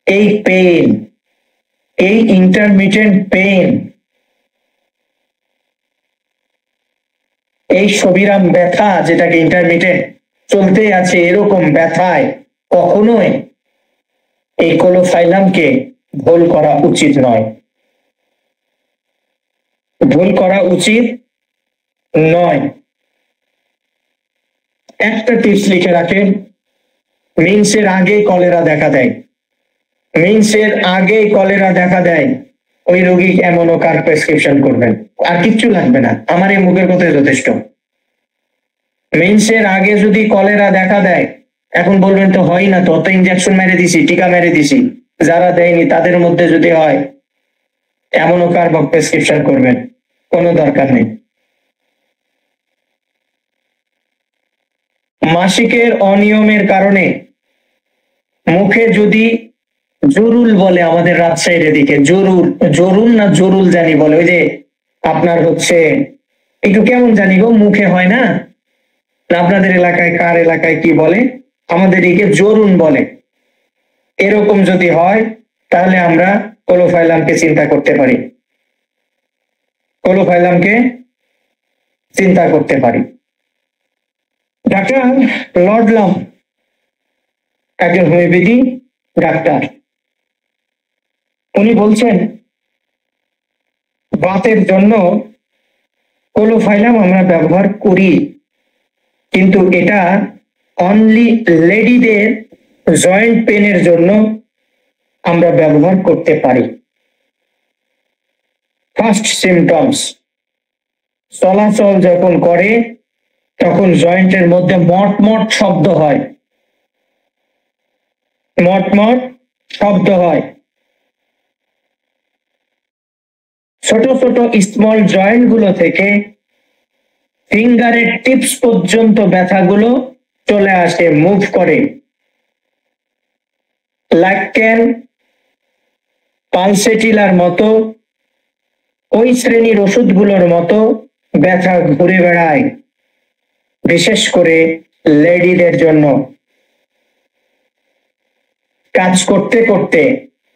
এই পেইন, এই ইন্টারমিটেন্ট পেইন, এই ছবিরাম ব্যথা যেটাকে ইন্টারমিটেন্ট চলতে আছে এরকম ব্যথায় কখনোই এই কোলোফাইলামকে ভুল করা উচিত নয়। ভুল করা উচিত নয়। একটা টিপস লিখে রাখেন, মেন্সের আগে কলেরা দেখা দেয়, মেন্সের আগে কলেরা দেখা দেয়, ওই রোগী অ্যামোনোকার প্রেসক্রিপশন করবেন, আর কিচ্ছু লাগবে না, আমার এই মুখের কথাই যথেষ্ট। মেন্সের আগে যদি কলেরা দেখা দেয়, এখন বলবেন তো হয় না, তো অত ইনজেকশন মেরে দিছি, টিকা মেরে দিছি, যারা দেয়নি তাদের মধ্যে যদি হয় অ্যামোনোকার বা প্রেসক্রিপশন করবেন, কোনো দরকার নেই। মাসিকের অনিয়মের কারণে মুখে যদি জরুল বলে, আমাদের রাজশাহীর এদিকে জরুল, জরুল না জরুল জানি বলে, ওই যে আপনার হচ্ছে একটু কেমন জানি গো মুখে হয় না, আপনাদের এলাকায় কার এলাকায় কি বলে, আমাদের এদিকে জরুন বলে, এরকম যদি হয় তাহলে আমরা কোলোফাইলামকে চিন্তা করতে পারি, কোলোফাইলামকে চিন্তা করতে পারি। ডাক্তার লর্ডলাম একজন হোমিওপ্যাথি ডাক্তার, উনি বলছেন বাতের জন্য কোলোফাইলাম আমরা ব্যবহার করি, কিন্তু এটা অনলি লেডিদের জয়েন্ট পেনের জন্য আমরা ব্যবহার করতে পারি। ফার্স্ট সিমটমস, চলাচল যখন করে তখন জয়েন্টের মধ্যে মটমট শব্দ হয়, মটমট শব্দ হয়, ছোট ছোট স্মল জয়েন্ট গুলো থেকে ফিঙ্গারের টিপস পর্যন্ত ব্যথাগুলো চলে আসে, মুভ করে। ল্যাককেন, পালসেটিলার মতো ওই শ্রেণীর ওষুধগুলোর মতো ব্যথা ঘুরে বেড়ায়, বিশেষ করে লেডিদের জন্য। কাজ করতে করতে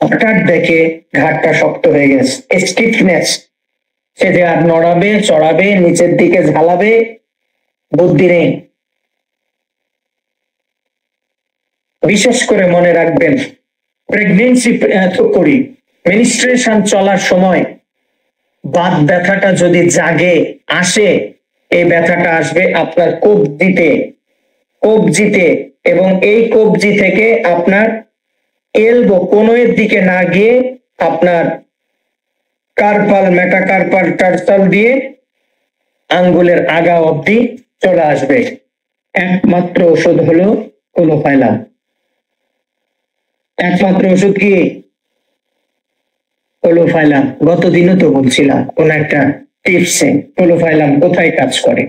হঠাৎ দেখে ঘাটটা শক্ত হয়ে গেছে, স্টিফনেস, সে যে আর নড়াবে চড়াবে নিচের দিকে ঝালাবে বুদ্ধি নেই। বিশেষ করে মনে রাখবেন, প্রেগনেন্সি করি মেনিস্ট্রেশন চলার সময় বাত ব্যথাটা যদি জাগে আসে, এই ব্যথাটা আসবে আপনার কবজিতে, কবজিতে, এবং এই কবজি থেকে আপনার এলবো কোণের দিকে না গিয়ে আপনার কার্পাল, মেটাকার্পাল, টার্সাল দিয়ে আঙ্গুলের আগা অবধি চলে আসবে। একমাত্র ওষুধ হলো কোলোফাইলাম। একমাত্র ওষুধ কি? কোলোফাইলাম। গতদিনও তো বলছিলাম কোন একটা টিপসে কোলোফাইলাম কোথায় কাজ করে।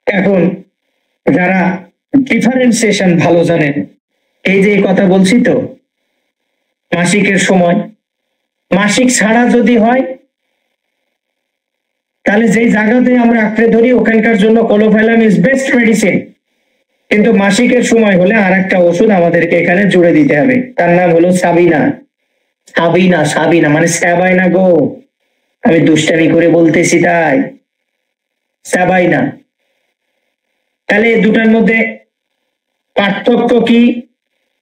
এখন যারা ডিফারেন্সিয়েশন ভালো জানেন, এই যে কথা বলছি তো, মাসিকের সময় মাসিক ছাড়া যদি হয় তাহলে যেই জায়গাতে আমরা আঁকড়ে ধরি ওখানকার জন্য কোলোফাইলাম ইজ বেস্ট মেডিসিন। কিন্তু মাসিকের সময় হলে আর একটা ওষুধ আমাদেরকে এখানে জুড়ে দিতে হবে, তার নাম হলো সাবিনা। সাবিনা, সাবিনা মানে স্যাবাইনা গো, আমি দুষ্টামি করে বলতেছি তাই, সাবাইনা। তাহলে এই দুটার মধ্যে পার্থক্য কি?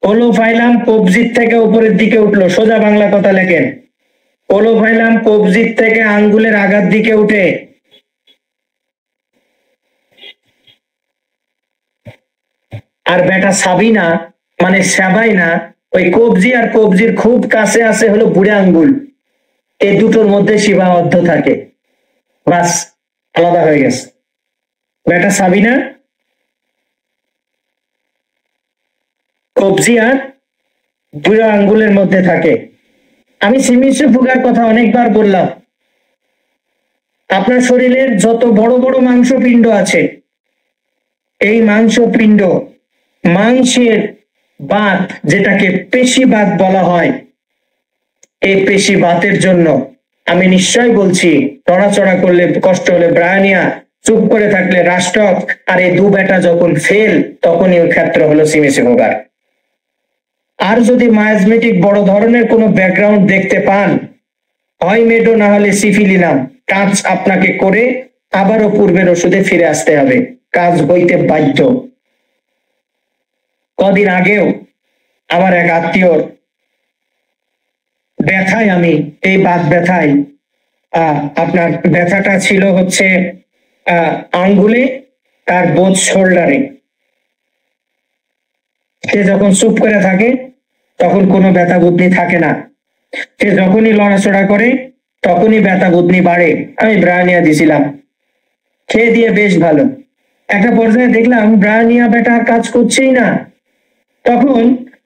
কোলোফাইলাম কবজির থেকে উপরের দিকে উঠলো, সোজা বাংলা কথা লেখেন, কোলোফাইলাম কবজির থেকে আঙ্গুলের আগার দিকে উঠে। আর বেটা সাবিনা মানে সাবাইনা ওই কবজি আর কবজির খুব কাছে আছে হলো বুড়ে আঙ্গুল, এই দুটোর মধ্যে সীমাবদ্ধ থাকে, বাস আলাদা হয়ে গেছে। বেটা সাবিনা কবজি আর বুড়ো আঙ্গুলের মধ্যে থাকে। আমি সিমিসু ফুগার কথা অনেকবার বললাম। আপনার শরীরের যত বড় বড় মাংসপিণ্ড আছে, এই মাংসপিণ্ড মাংসের বাত, যেটাকে পেশিবাত বলা হয়, এই পেশিবাতের জন্য আমি নিশ্চয় বলছি, নড়াচড়া করলে কষ্ট হলে ব্রায়ানিয়া, চুপ করে থাকলে রাষ্ট্রক, আর এই দু বেটা যখন ফেল তখনই ওই ক্ষেত্র হলো সিমিসু ফুগার। আর যদি মায়াজমেটিক বড় ধরনের কোনো ব্যাকগ্রাউন্ড দেখতে পান, হয় মেডো না হলে সিফিলিনাম, কাজ আপনাকে করে আবারও পূর্বের ওষুধে ফিরে আসতে হবে, কাজ হইতে বাধ্য। কদিন আগেও আমার এক আত্মীয়র ব্যথায়, আমি এই বাত ব্যথায়, আপনার ব্যথাটা ছিল হচ্ছে আঙ্গুলে আর বোথ শোল্ডারে। সে যখন চুপ করে থাকে তখন কোনো ব্যথা বুদ্ধি থাকে না, সে যখনই লড়াচড়া করে তখনই ব্যথা বুদ্ধি বাড়ে। আমি ব্রায়ানিয়া দিছিলাম, খেয়ে দিয়ে বেশ ভালো। একটা পর্যায়ে দেখলাম ব্রায়ানিয়া বেটা আর কাজ করছেই না, তখন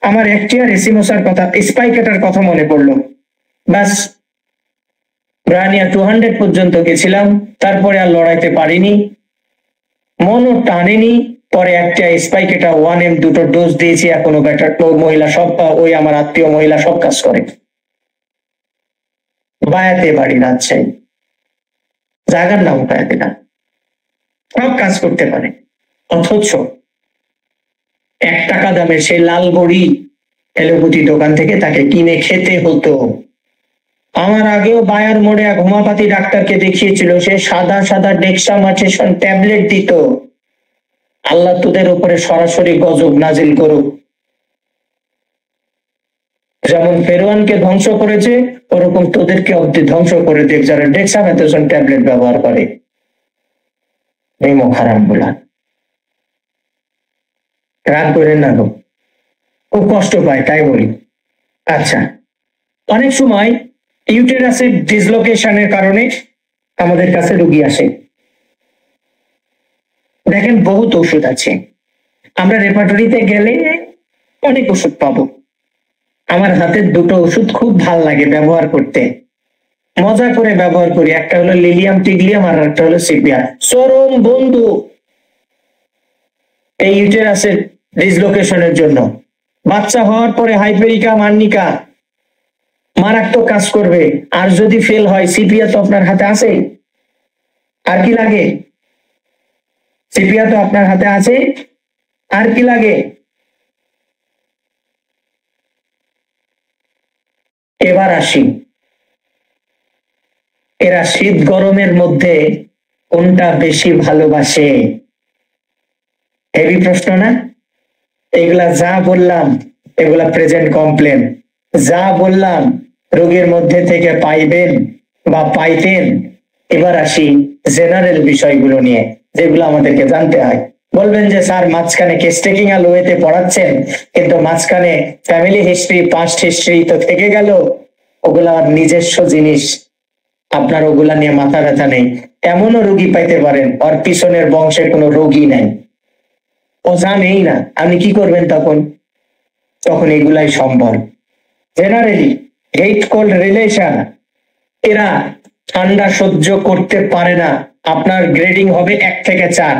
আমার একটিয়ার এসিমোসার কথা, স্পাইকেটার কথা মনে পড়লো। বাস ব্রায়ানিয়া 200 পর্যন্ত গেছিলাম, তারপরে আর লড়াইতে পারিনি, মনও টানেনি। পরে একটা স্পাইকেটা 1M দুটো ডোজ দিয়েছি, এখনো বেটার মহিলা সব, ওই আমার আত্মীয় মহিলা সব কাজ করে, বায়াতে বাড়ি রাজশাহী, জায়গার নাম বায়াতে না, সব কাজ করতে পারে। অথচ 1 টাকা দামের সেই লাল বড়ি এলোপতি দোকান থেকে তাকে কিনে খেতে হতো। আমার আগেও বায়ার মোড়ে এক হোমিওপ্যাথি ডাক্তারকে দেখিয়েছিল, সে সাদা সাদা ডেক্সামেথাসোন ট্যাবলেট দিত। আল্লাহ তোদের উপরে সরাসরি গজব নাজিল করুক। যেমন ফেরোয়ানকে ধ্বংস করেছে, ওরকম তোদেরকে অব্দি ধ্বংস করে দেখ যারা ডেক্সামেথাসোন ট্যাবলেট ব্যবহার করে। মেমো খারাপ বলা, রাগ করে না গো, খুব কষ্ট পায় তাই বলি। আচ্ছা, অনেক সময় ইউটেরাসের ডিসলোকেশনের কারণে আমাদের কাছে রোগী আসে। দেখেন বহুত ওষুধ আছে, আমরা রেপার্টরিতে গেলে অনেক ওষুধ পাবো। আমার হাতের দুটো ওষুধ খুব ভাল লাগে ব্যবহার করতে, মজা করে ব্যবহার করি। একটা হলো লিলিয়াম টিগলিয়াম আর একটা হলো সিপিআর, চরম বন্ধু এই ইউটেরাসের ডিসলোকেশনের জন্য। বাচ্চা হওয়ার পরে হাইপেরিকা মার্নিকা মারাত্মক কাজ করবে। আর যদি ফেল হয়, সিপিআর তো আপনার হাতে আছে, আর কি লাগে? সিপিআর তো আপনার হাতে আছে, আর কি লাগে? এবার আসি, এরা শীত গরমের মধ্যে কোনটা বেশি ভালোবাসে? হেভি প্রশ্ন না? এগুলা যা বললাম এগুলা প্রেজেন্ট কমপ্লেন, যা বললাম রোগের মধ্যে থেকে পাইবেন বা পাইতেন। এবার আসি জেনারেল বিষয়গুলো নিয়ে, যেগুলো আমাদেরকে জানতে হয়। বলবেন যে স্যার মাঝখানে কেস টেকিং আর ওয়েতে পড়াচ্ছেন, কিন্তু মাঝখানে ফ্যামিলি হিস্ট্রি, পাস্ট হিস্ট্রি তো থেকে গেল, ওগুলা নিজস্ব জিনিস, আপনার ওগুলা নিয়ে মাথা ব্যথা নেই। এমনও রোগী পাইতে পারেন ওর পিছনের বংশে কোনো রোগী নেই, ও জানেই না, আপনি কি করবেন তখন? তখন এগুলাই সম্ভব। জেনারেলি হেট কোল্ড রিলেশন, এরা ঠান্ডা সহ্য করতে পারে না। আপনার গ্রেডিং হবে 1 থেকে 4।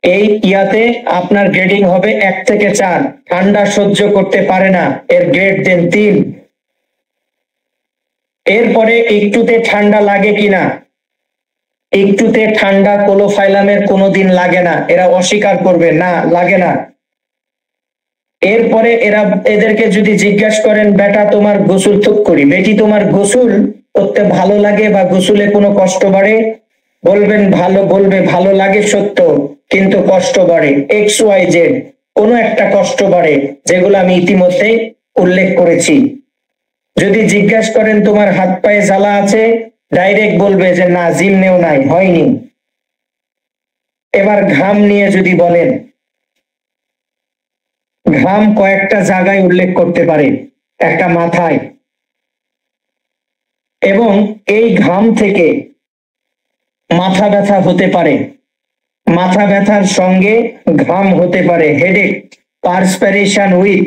এই ইয়াতে আপনার গ্রেডিং হবে 1 থেকে 4। ঠান্ডা সহ্য করতে পারে না, এর গ্রেড দেন 3। এরপরে একটুতে ঠান্ডা লাগে কিনা, একটুতে ঠান্ডা কোলোফাইলামের কোনোদিন লাগে না, এরা অস্বীকার করবে না, লাগে না। এরপরে এদেরকে যদি জিজ্ঞাসা করেন, বেটা তোমার গোসল থুক করি, বেটি তোমার গোসল করতে ভালো লাগে বা গোসলে কোনো কষ্ট বাড়ে? বলবে ভালো লাগে সত্য, কিন্তু কষ্ট বাড়ে XYZ, কোনো একটা কষ্ট বাড়ে, যেগুলো আমি ইতিমধ্যে উল্লেখ করেছি। যদি জিজ্ঞাসা করেন তোমার হাত পায়ে জ্বালা আছে, ডাইরেক্ট বলবে যে না, জিমনেও নাই, হয়নি। এবার ঘাম নিয়ে যদি বলেন, ঘাম কয়েকটা জায়গায় উল্লেখ করতে পারে, একটা মাথায়, এবং এই ঘাম থেকে মাথা ব্যথা হতে পারে, মাথা ব্যথার সঙ্গে ঘাম হতে পারে, হেডেক, পার্সপিরেশন উইথ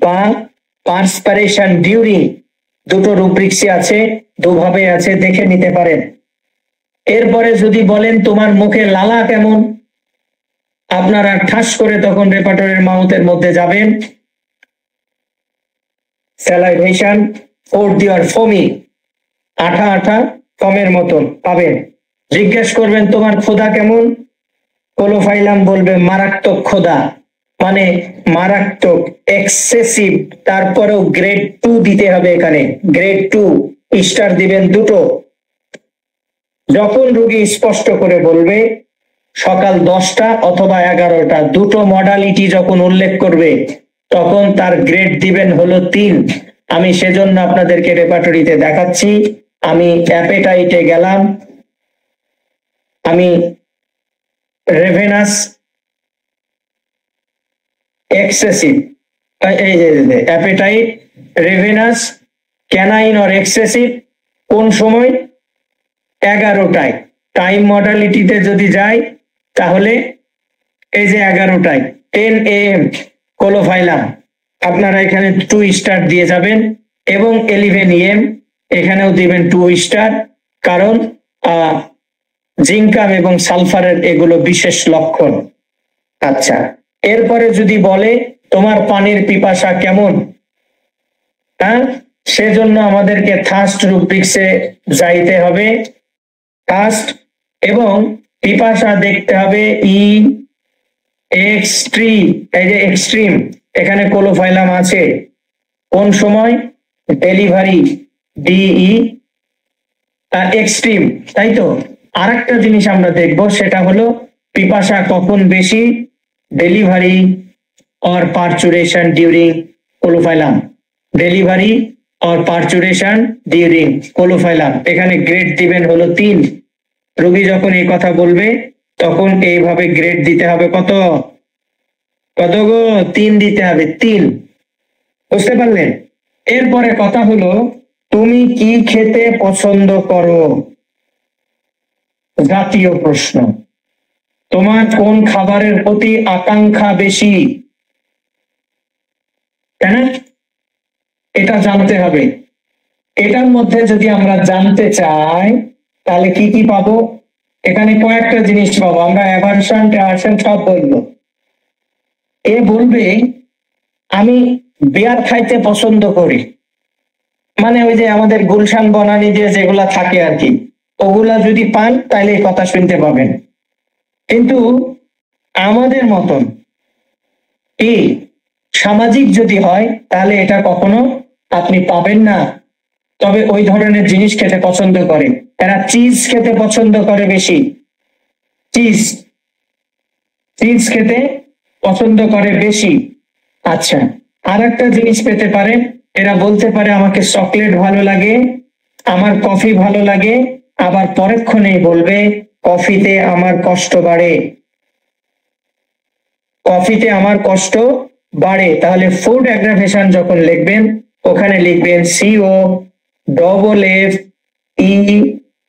বা পার্সপিরেশন ডিউরিং, দুটো রুব্রিক্সই আছে, দুভাবে আছে, দেখে নিতে পারেন। এরপরে যদি বলেন তোমার মুখে লালা কেমন, আপনারা ঠাস করে তখন রেপার্টরির মাউথের মধ্যে যাবেন, স্যালাইভেশন, ফোর্থ ইয়ার ফোমি, আঠা আঠা ফমের মতন পাবেন। জিজ্ঞেস করবেন তোমার ক্ষুধা কেমন, কোলোফাইলাম বলবে মারাত্মক ক্ষুধা, মানে মারাত্মক, এক্সেসিভ, তারপরেও গ্রেড 2 দিতে হবে, এখানে গ্রেড 2 স্টার দিবেন দুটো। যখন রোগী স্পষ্ট করে বলবে সকাল 10টা অথবা 11টা, দুটো মডালিটি যখন উল্লেখ করবে, তখন তার গ্রেড দিবেন হলো 3। আমি সেজন্য আপনাদেরকে রেপার্টরিতে দেখাচ্ছি। আমি অ্যাপেটাইটে গেলাম, আমি রেভেনাস এক্সেসিভ, এই যে অ্যাপেটাইট, রেভেনাস, ক্যানাইন অর এক্সেসিভ, কোন সময়? 11টায়। টাইম মডালিটিতে যদি যাই, তাহলে এই যে 11টায় 10 AM কোলোফাইলাম, আপনারা এখানে 2 স্টার দিয়ে যাবেন, এবং 11 AM এখানেও দিবেন 2 স্টার, কারণ জিঙ্কাম এবং সালফারের এগুলো বিশেষ লক্ষণ। আচ্ছা, এরপরে যদি বলে তোমার পানির পিপাসা কেমন, হ্যাঁ, সেজন্য আমাদেরকে থার্স্ট রুব্রিক্সে যাইতে হবে, থার্স্ট, এবং পিপাসা দেখতে হবে এক্সট্রিম, এই যে এক্সট্রিম, এখানে কোলোফাইলাম আছে, কোন সময়? ডেলিভারি, ডিই এক্সট্রিম, তাই তো। আরেকটা জিনিস আমরা দেখব, সেটা হলো পিপাসা কখন বেশি, delivery or parturition during caulophyllum, delivery or parturition during caulophyllum, এখানে গ্রেড দিবেন হলো 3। রোগী যখন এই কথা বলবে, তখন এইভাবে গ্রেড দিতে হবে, কত কত গো? 3 দিতে হবে, 3। বুঝতে পারলেন? এরপরে কথা হলো, তুমি কি খেতে পছন্দ করো, জাতীয় প্রশ্ন। তোমার কোন খাবারের প্রতি আকাঙ্ক্ষা বেশি, তাই না? এটা জানতে হবে। এটার মধ্যে যদি আমরা জানতে চাই, তাহলে কি কি পাবো? এখানে কয়েকটা জিনিস পাবো আমরা, অ্যাভারশন, ট্যাভারশন সব বলবো। এ বলবে আমি বিয়ার খাইতে পছন্দ করি, মানে ওই যে আমাদের গুলশান বনানী দিয়ে যেগুলা থাকে আর কি, ওগুলা যদি পান তাহলে এই কথা শুনতে পাবেন। কিন্তু আমাদের মতন কি সামাজিক যদি হয়, তাহলে এটা কখনো আপনি পাবেন না। তবে ওই ধরনের জিনিস খেতে পছন্দ করে, এরা চিজ খেতে পছন্দ করে বেশি, চিজ চিজ খেতে পছন্দ করে বেশি। আচ্ছা, আর একটা জিনিস পেতে পারে, এরা বলতে পারে আমাকে চকলেট ভালো লাগে, আমার কফি ভালো লাগে, আবার পরক্ষণেই বলবে কফিতে আমার কষ্ট বাড়ে, কফিতে আমার কষ্ট বাড়ে। তাহলে ফুড অ্যাগ্রাভেশন যখন লিখবেন, ওখানে লিখবেন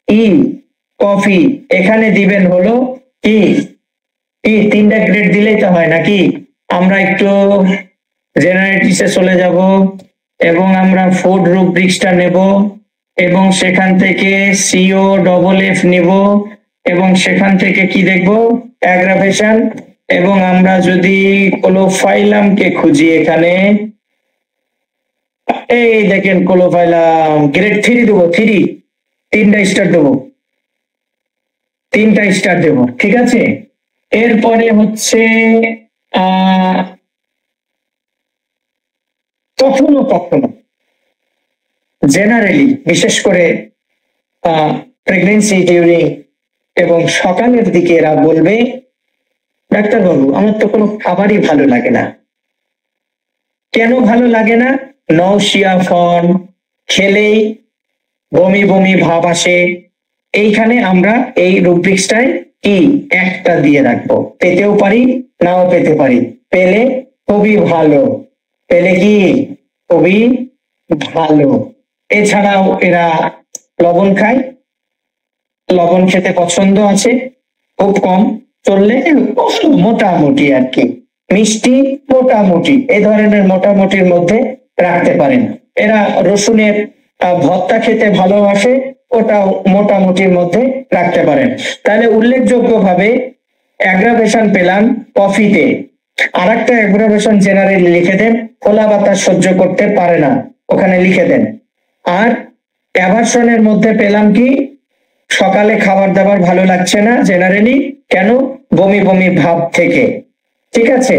COFFE, কফি, এখানে দিবেন হলো কি কি 3টা গ্রেড দিলেই তো হয় নাকি? আমরা একটু জেনারেটিসে চলে যাব এবং আমরা ফুড রুব্রিক্সটা নেব এবং সেখান থেকে সিও ডবল এফ নেব এবং সেখান থেকে কি দেখব অ্যাগ্রাভেশন। এবং আমরা যদি কোলোফাইলামকে খুঁজি এখানে, এই দেখেন কোলোফাইলাম গ্রেড 3 দেবো, 3টা স্টার দেবো, 3টা স্টার দেবো, ঠিক আছে। এরপরে হচ্ছে কখনো কখনো জেনারেলি, বিশেষ করে প্রেগনেন্সি ডিউরিং এবং সকালের দিকে এরা বলবে ডাক্তারবাবু আমার তো কোনো খাবারই ভালো লাগে না। কেন ভালো লাগে না? নৌশিয়া ফর্ম, খেলেই বমি বমি ভাব আসে। এইখানে আমরা এই রুব্রিক্সটায় কি একটা দিয়ে রাখবো, পেতেও পারি নাও পেতে পারি, পেলে খুবই ভালো, পেলে কি খুবই ভালো। এছাড়াও এরা লবণ খায়, লবণ খেতে পছন্দ আছে, খুব কম, চললে মোটামুটি আর কি, মিষ্টি মোটামুটি, এই ধরনের মোটামুটির মধ্যে রাখতে পারেন। এরা রসুনের ভর্তা খেতে ভালোবাসে, ওটাও মোটামুটির মধ্যে রাখতে পারেন। তাহলে উল্লেখযোগ্য ভাবে অ্যাগ্রাভেশন পেলাম কফিতে। আর একটা অ্যাগ্রাভেশন জেনারেলি লিখে দেন, খোলা বাতাস সহ্য করতে পারে না, ওখানে লিখে দেন। আর অ্যাভারশনের মধ্যে পেলাম কি সকালে খাবার দাবার ভালো লাগছে না জেনারেলি, কেন? বমি বমি ভাব থেকে, ঠিক আছে।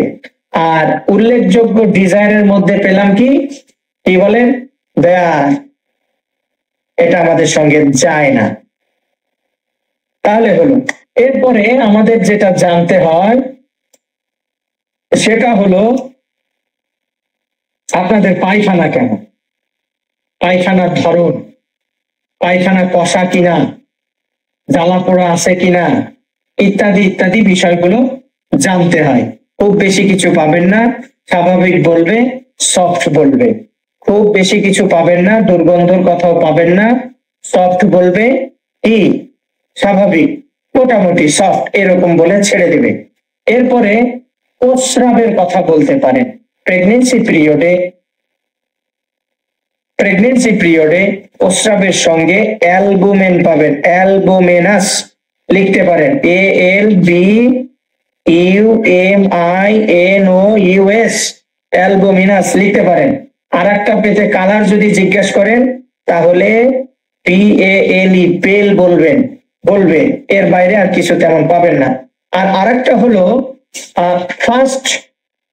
আর উল্লেখযোগ্য ডিজায়ারের মধ্যে পেলাম কি কি বলেন, দেয়ার, এটা আমাদের সঙ্গে যায় না। তাহলে হলো, এরপরে আমাদের যেটা জানতে হয় সেটা হলো আপনাদের পায়খানা কেমন, পায়খানার ধরন, পায়খানা কষা কিনা, জ্বালা পোড়া আছে কিনা, ইত্যাদি ইত্যাদি বিষয়গুলো জানতে হয়। খুব বেশি কিছু পাবেন না, স্বাভাবিক বলবে, সফট বলবে। খুব বেশি কিছু পাবেন না, দুর্গন্ধর কথাও পাবেন না, সফট বলবে, কি স্বাভাবিক মোটামুটি সফট এরকম বলে ছেড়ে দেবে। এরপরে প্রস্রাবের কথা বলতে পারেন। প্রেগনেন্সি পিরিয়ডে প্রস্রাবের সঙ্গে অ্যালবুমেন পাবেন, অ্যালবুমেনাস লিখতে পারেন, ALBUMINOUS, অ্যালবুমিনাস লিখতে পারেন। আর একটা পেতে কালার যদি জিজ্ঞেস করেন তাহলে PALE, পেল বলবে, এর বাইরে আর কিছু তেমন পাবেন না। আর আরেকটা হলো ফার্স্ট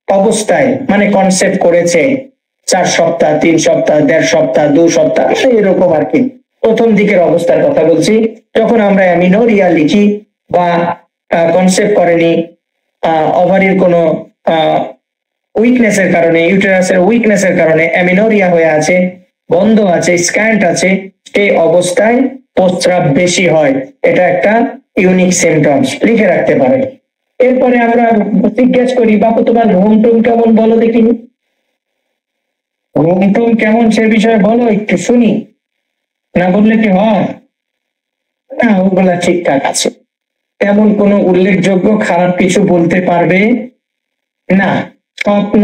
অবস্থায়, মানে কনসেপ্ট করেছে 4 সপ্তাহ, 3 সপ্তাহ, 1.5 সপ্তাহ, 2 সপ্তাহ, এরকম আর কি, প্রথম দিকের অবস্থার কথা বলছি। যখন আমরা অ্যামিনোরিয়া লিখি বা কনসেপ্ট করেনি, ওভারির কোনো উইকনেসের কারণে, ইউটেরাসের উইকনেসের কারণে অ্যামিনোরিয়া হয়ে আছে, বন্ধ আছে, স্ক্যান্ট আছে, এই অবস্থায় প্রস্রাব বেশি হয়, এটা একটা ইউনিক সিমটমস, লিখে রাখতে পারে। এরপরে আমরা জিজ্ঞেস করি বাপু তোমার ঘুম টুম কেমন বলো দেখিনি, ঘুম টুম কেমন সে বিষয়ে বলো একটু শুনি, না বললে কি হয়? না, ওগুলা ঠিকঠাক আছে, তেমন কোনো উল্লেখযোগ্য খারাপ কিছু বলতে পারবে না, স্বপ্ন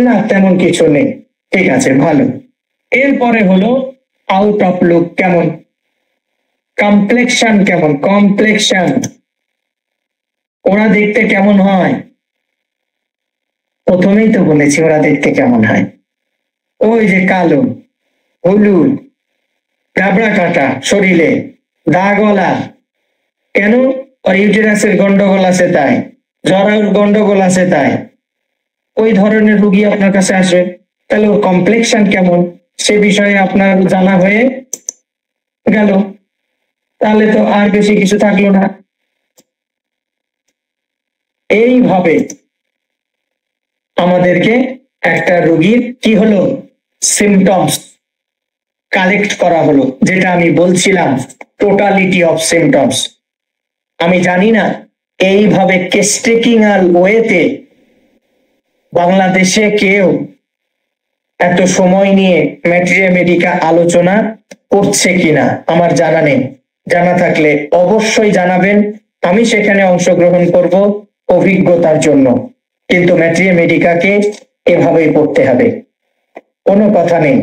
না, তেমন কিছু নেই, ঠিক আছে, ভালো। এরপরে হলো আউট অফ লুক কেমন, কমপ্লেক্সন কেমন, কমপ্লেক্সন ওরা দেখতে কেমন হয়, প্রথমেই তো বলেছি ওরা দেখতে কেমন হয়, ওই যে কালো, হলুদ, গাবড়া কাটা শরীরে, দাগলা, কেন? আর ইউটেরাসের গন্ডগোল আছে তাই, জরায়ুর গন্ডগোল আছে তাই, ওই ধরনের রোগী আপনার কাছে আসবে। তাহলে ওর কমপ্লেক্সন কেমন সে বিষয়ে আপনার জানা হয়ে গেল, তাহলে তো আর বেশি কিছু থাকলো না। এইভাবে আমাদেরকে একটা রোগীর কি হলো সিমটমস কালেক্ট করা হলো, যেটা আমি বলছিলাম টোটালিটি অফ সিমটমস। আমি জানি না এইভাবে কেস্টেকিংয়াল ওয়েতে বাংলাদেশে কেউ এত সময় নিয়ে ম্যাটেরিয়া মেডিকা আলোচনা করছে কিনা আমার জানা নেই, জানা থাকলে অবশ্যই জানাবেন, আমি সেখানে অংশগ্রহণ করব অভিজ্ঞতার জন্য, কিন্তু ম্যাট্রিয়া মেডিকাকে এভাবেই পড়তে হবে, কোনো কথা নেই।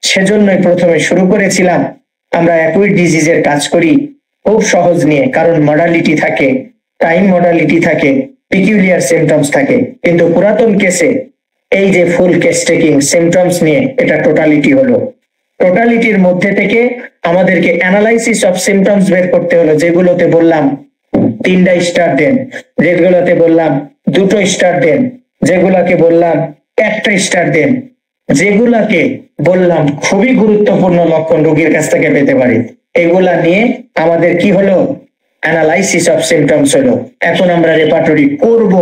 সেজন্যই প্রথমে শুরু করেছিলাম আমরা একই ডিজিজের কাজ করি খুব সহজ নিয়ে, কারণ মডালিটি থাকে, টাইম মডালিটি থাকে, পিকিউলিয়ার সিমটমস থাকে। কিন্তু পুরাতন কেসে এই যে ফুল কেস টেকিং সিমটমস নিয়ে, এটা টোটালিটি হলো। টোটালিটির মধ্যে থেকে আমাদেরকে অ্যানালাইসিস অফ সিমটমস বের করতে হলো, যেগুলোতে বললাম 3টা স্টার দেন, যেগুলোতে বললাম 2টো স্টার দেন, যেগুলাকে বললাম 1টা স্টার দেন, যেগুলাকে বললাম খুবই গুরুত্বপূর্ণ লক্ষণ রোগীর কাছ থেকে পেতে পারি, এগুলা নিয়ে আমাদের কি হলো, অ্যানালাইসিস অফ সিমটমস হলো। এখন আমরা রেপার্টরি করব,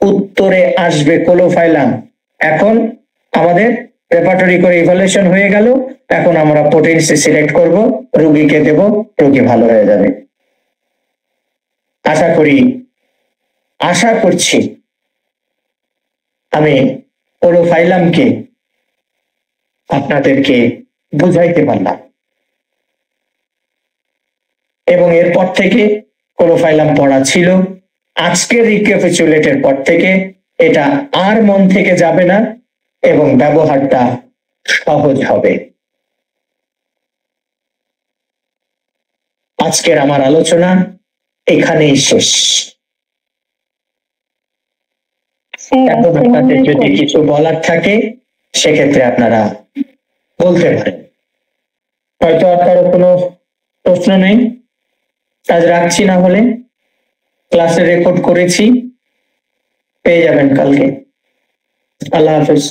উত্তরে আসবে কোলোফাইলাম। এখন আমাদের রেপার্টরি করে ইভালুয়েশন হয়ে গেল, এখন আমরা পোটেন্সি সিলেক্ট করব, রোগীকে দেব, রোগী ভালো হয়ে যাবে। আশা করছি আমি কোলোফাইলামকে আপনাদেরকে বুঝাইতে পারলাম, এবং এরপর থেকে কোলোফাইলাম পড়া ছিল। আজকের রিক্যাপিচুলেটের পর থেকে এটা আর মন থেকে যাবে না এবং ব্যবহারটা সহজ হবে। আজকের আমার আলোচনা এখানেই শেষ। এখন আপনাদের যদি কিছু বলার থাকে সেক্ষেত্রে আপনারা বলতে পারেন। হয়তো আর কারো কোনো প্রশ্ন নেই, আজ রাখছি, না হলে ক্লাসে রেকর্ড করেছি, পেয়ে যাবেন কালকে। আল্লাহ হাফেজ।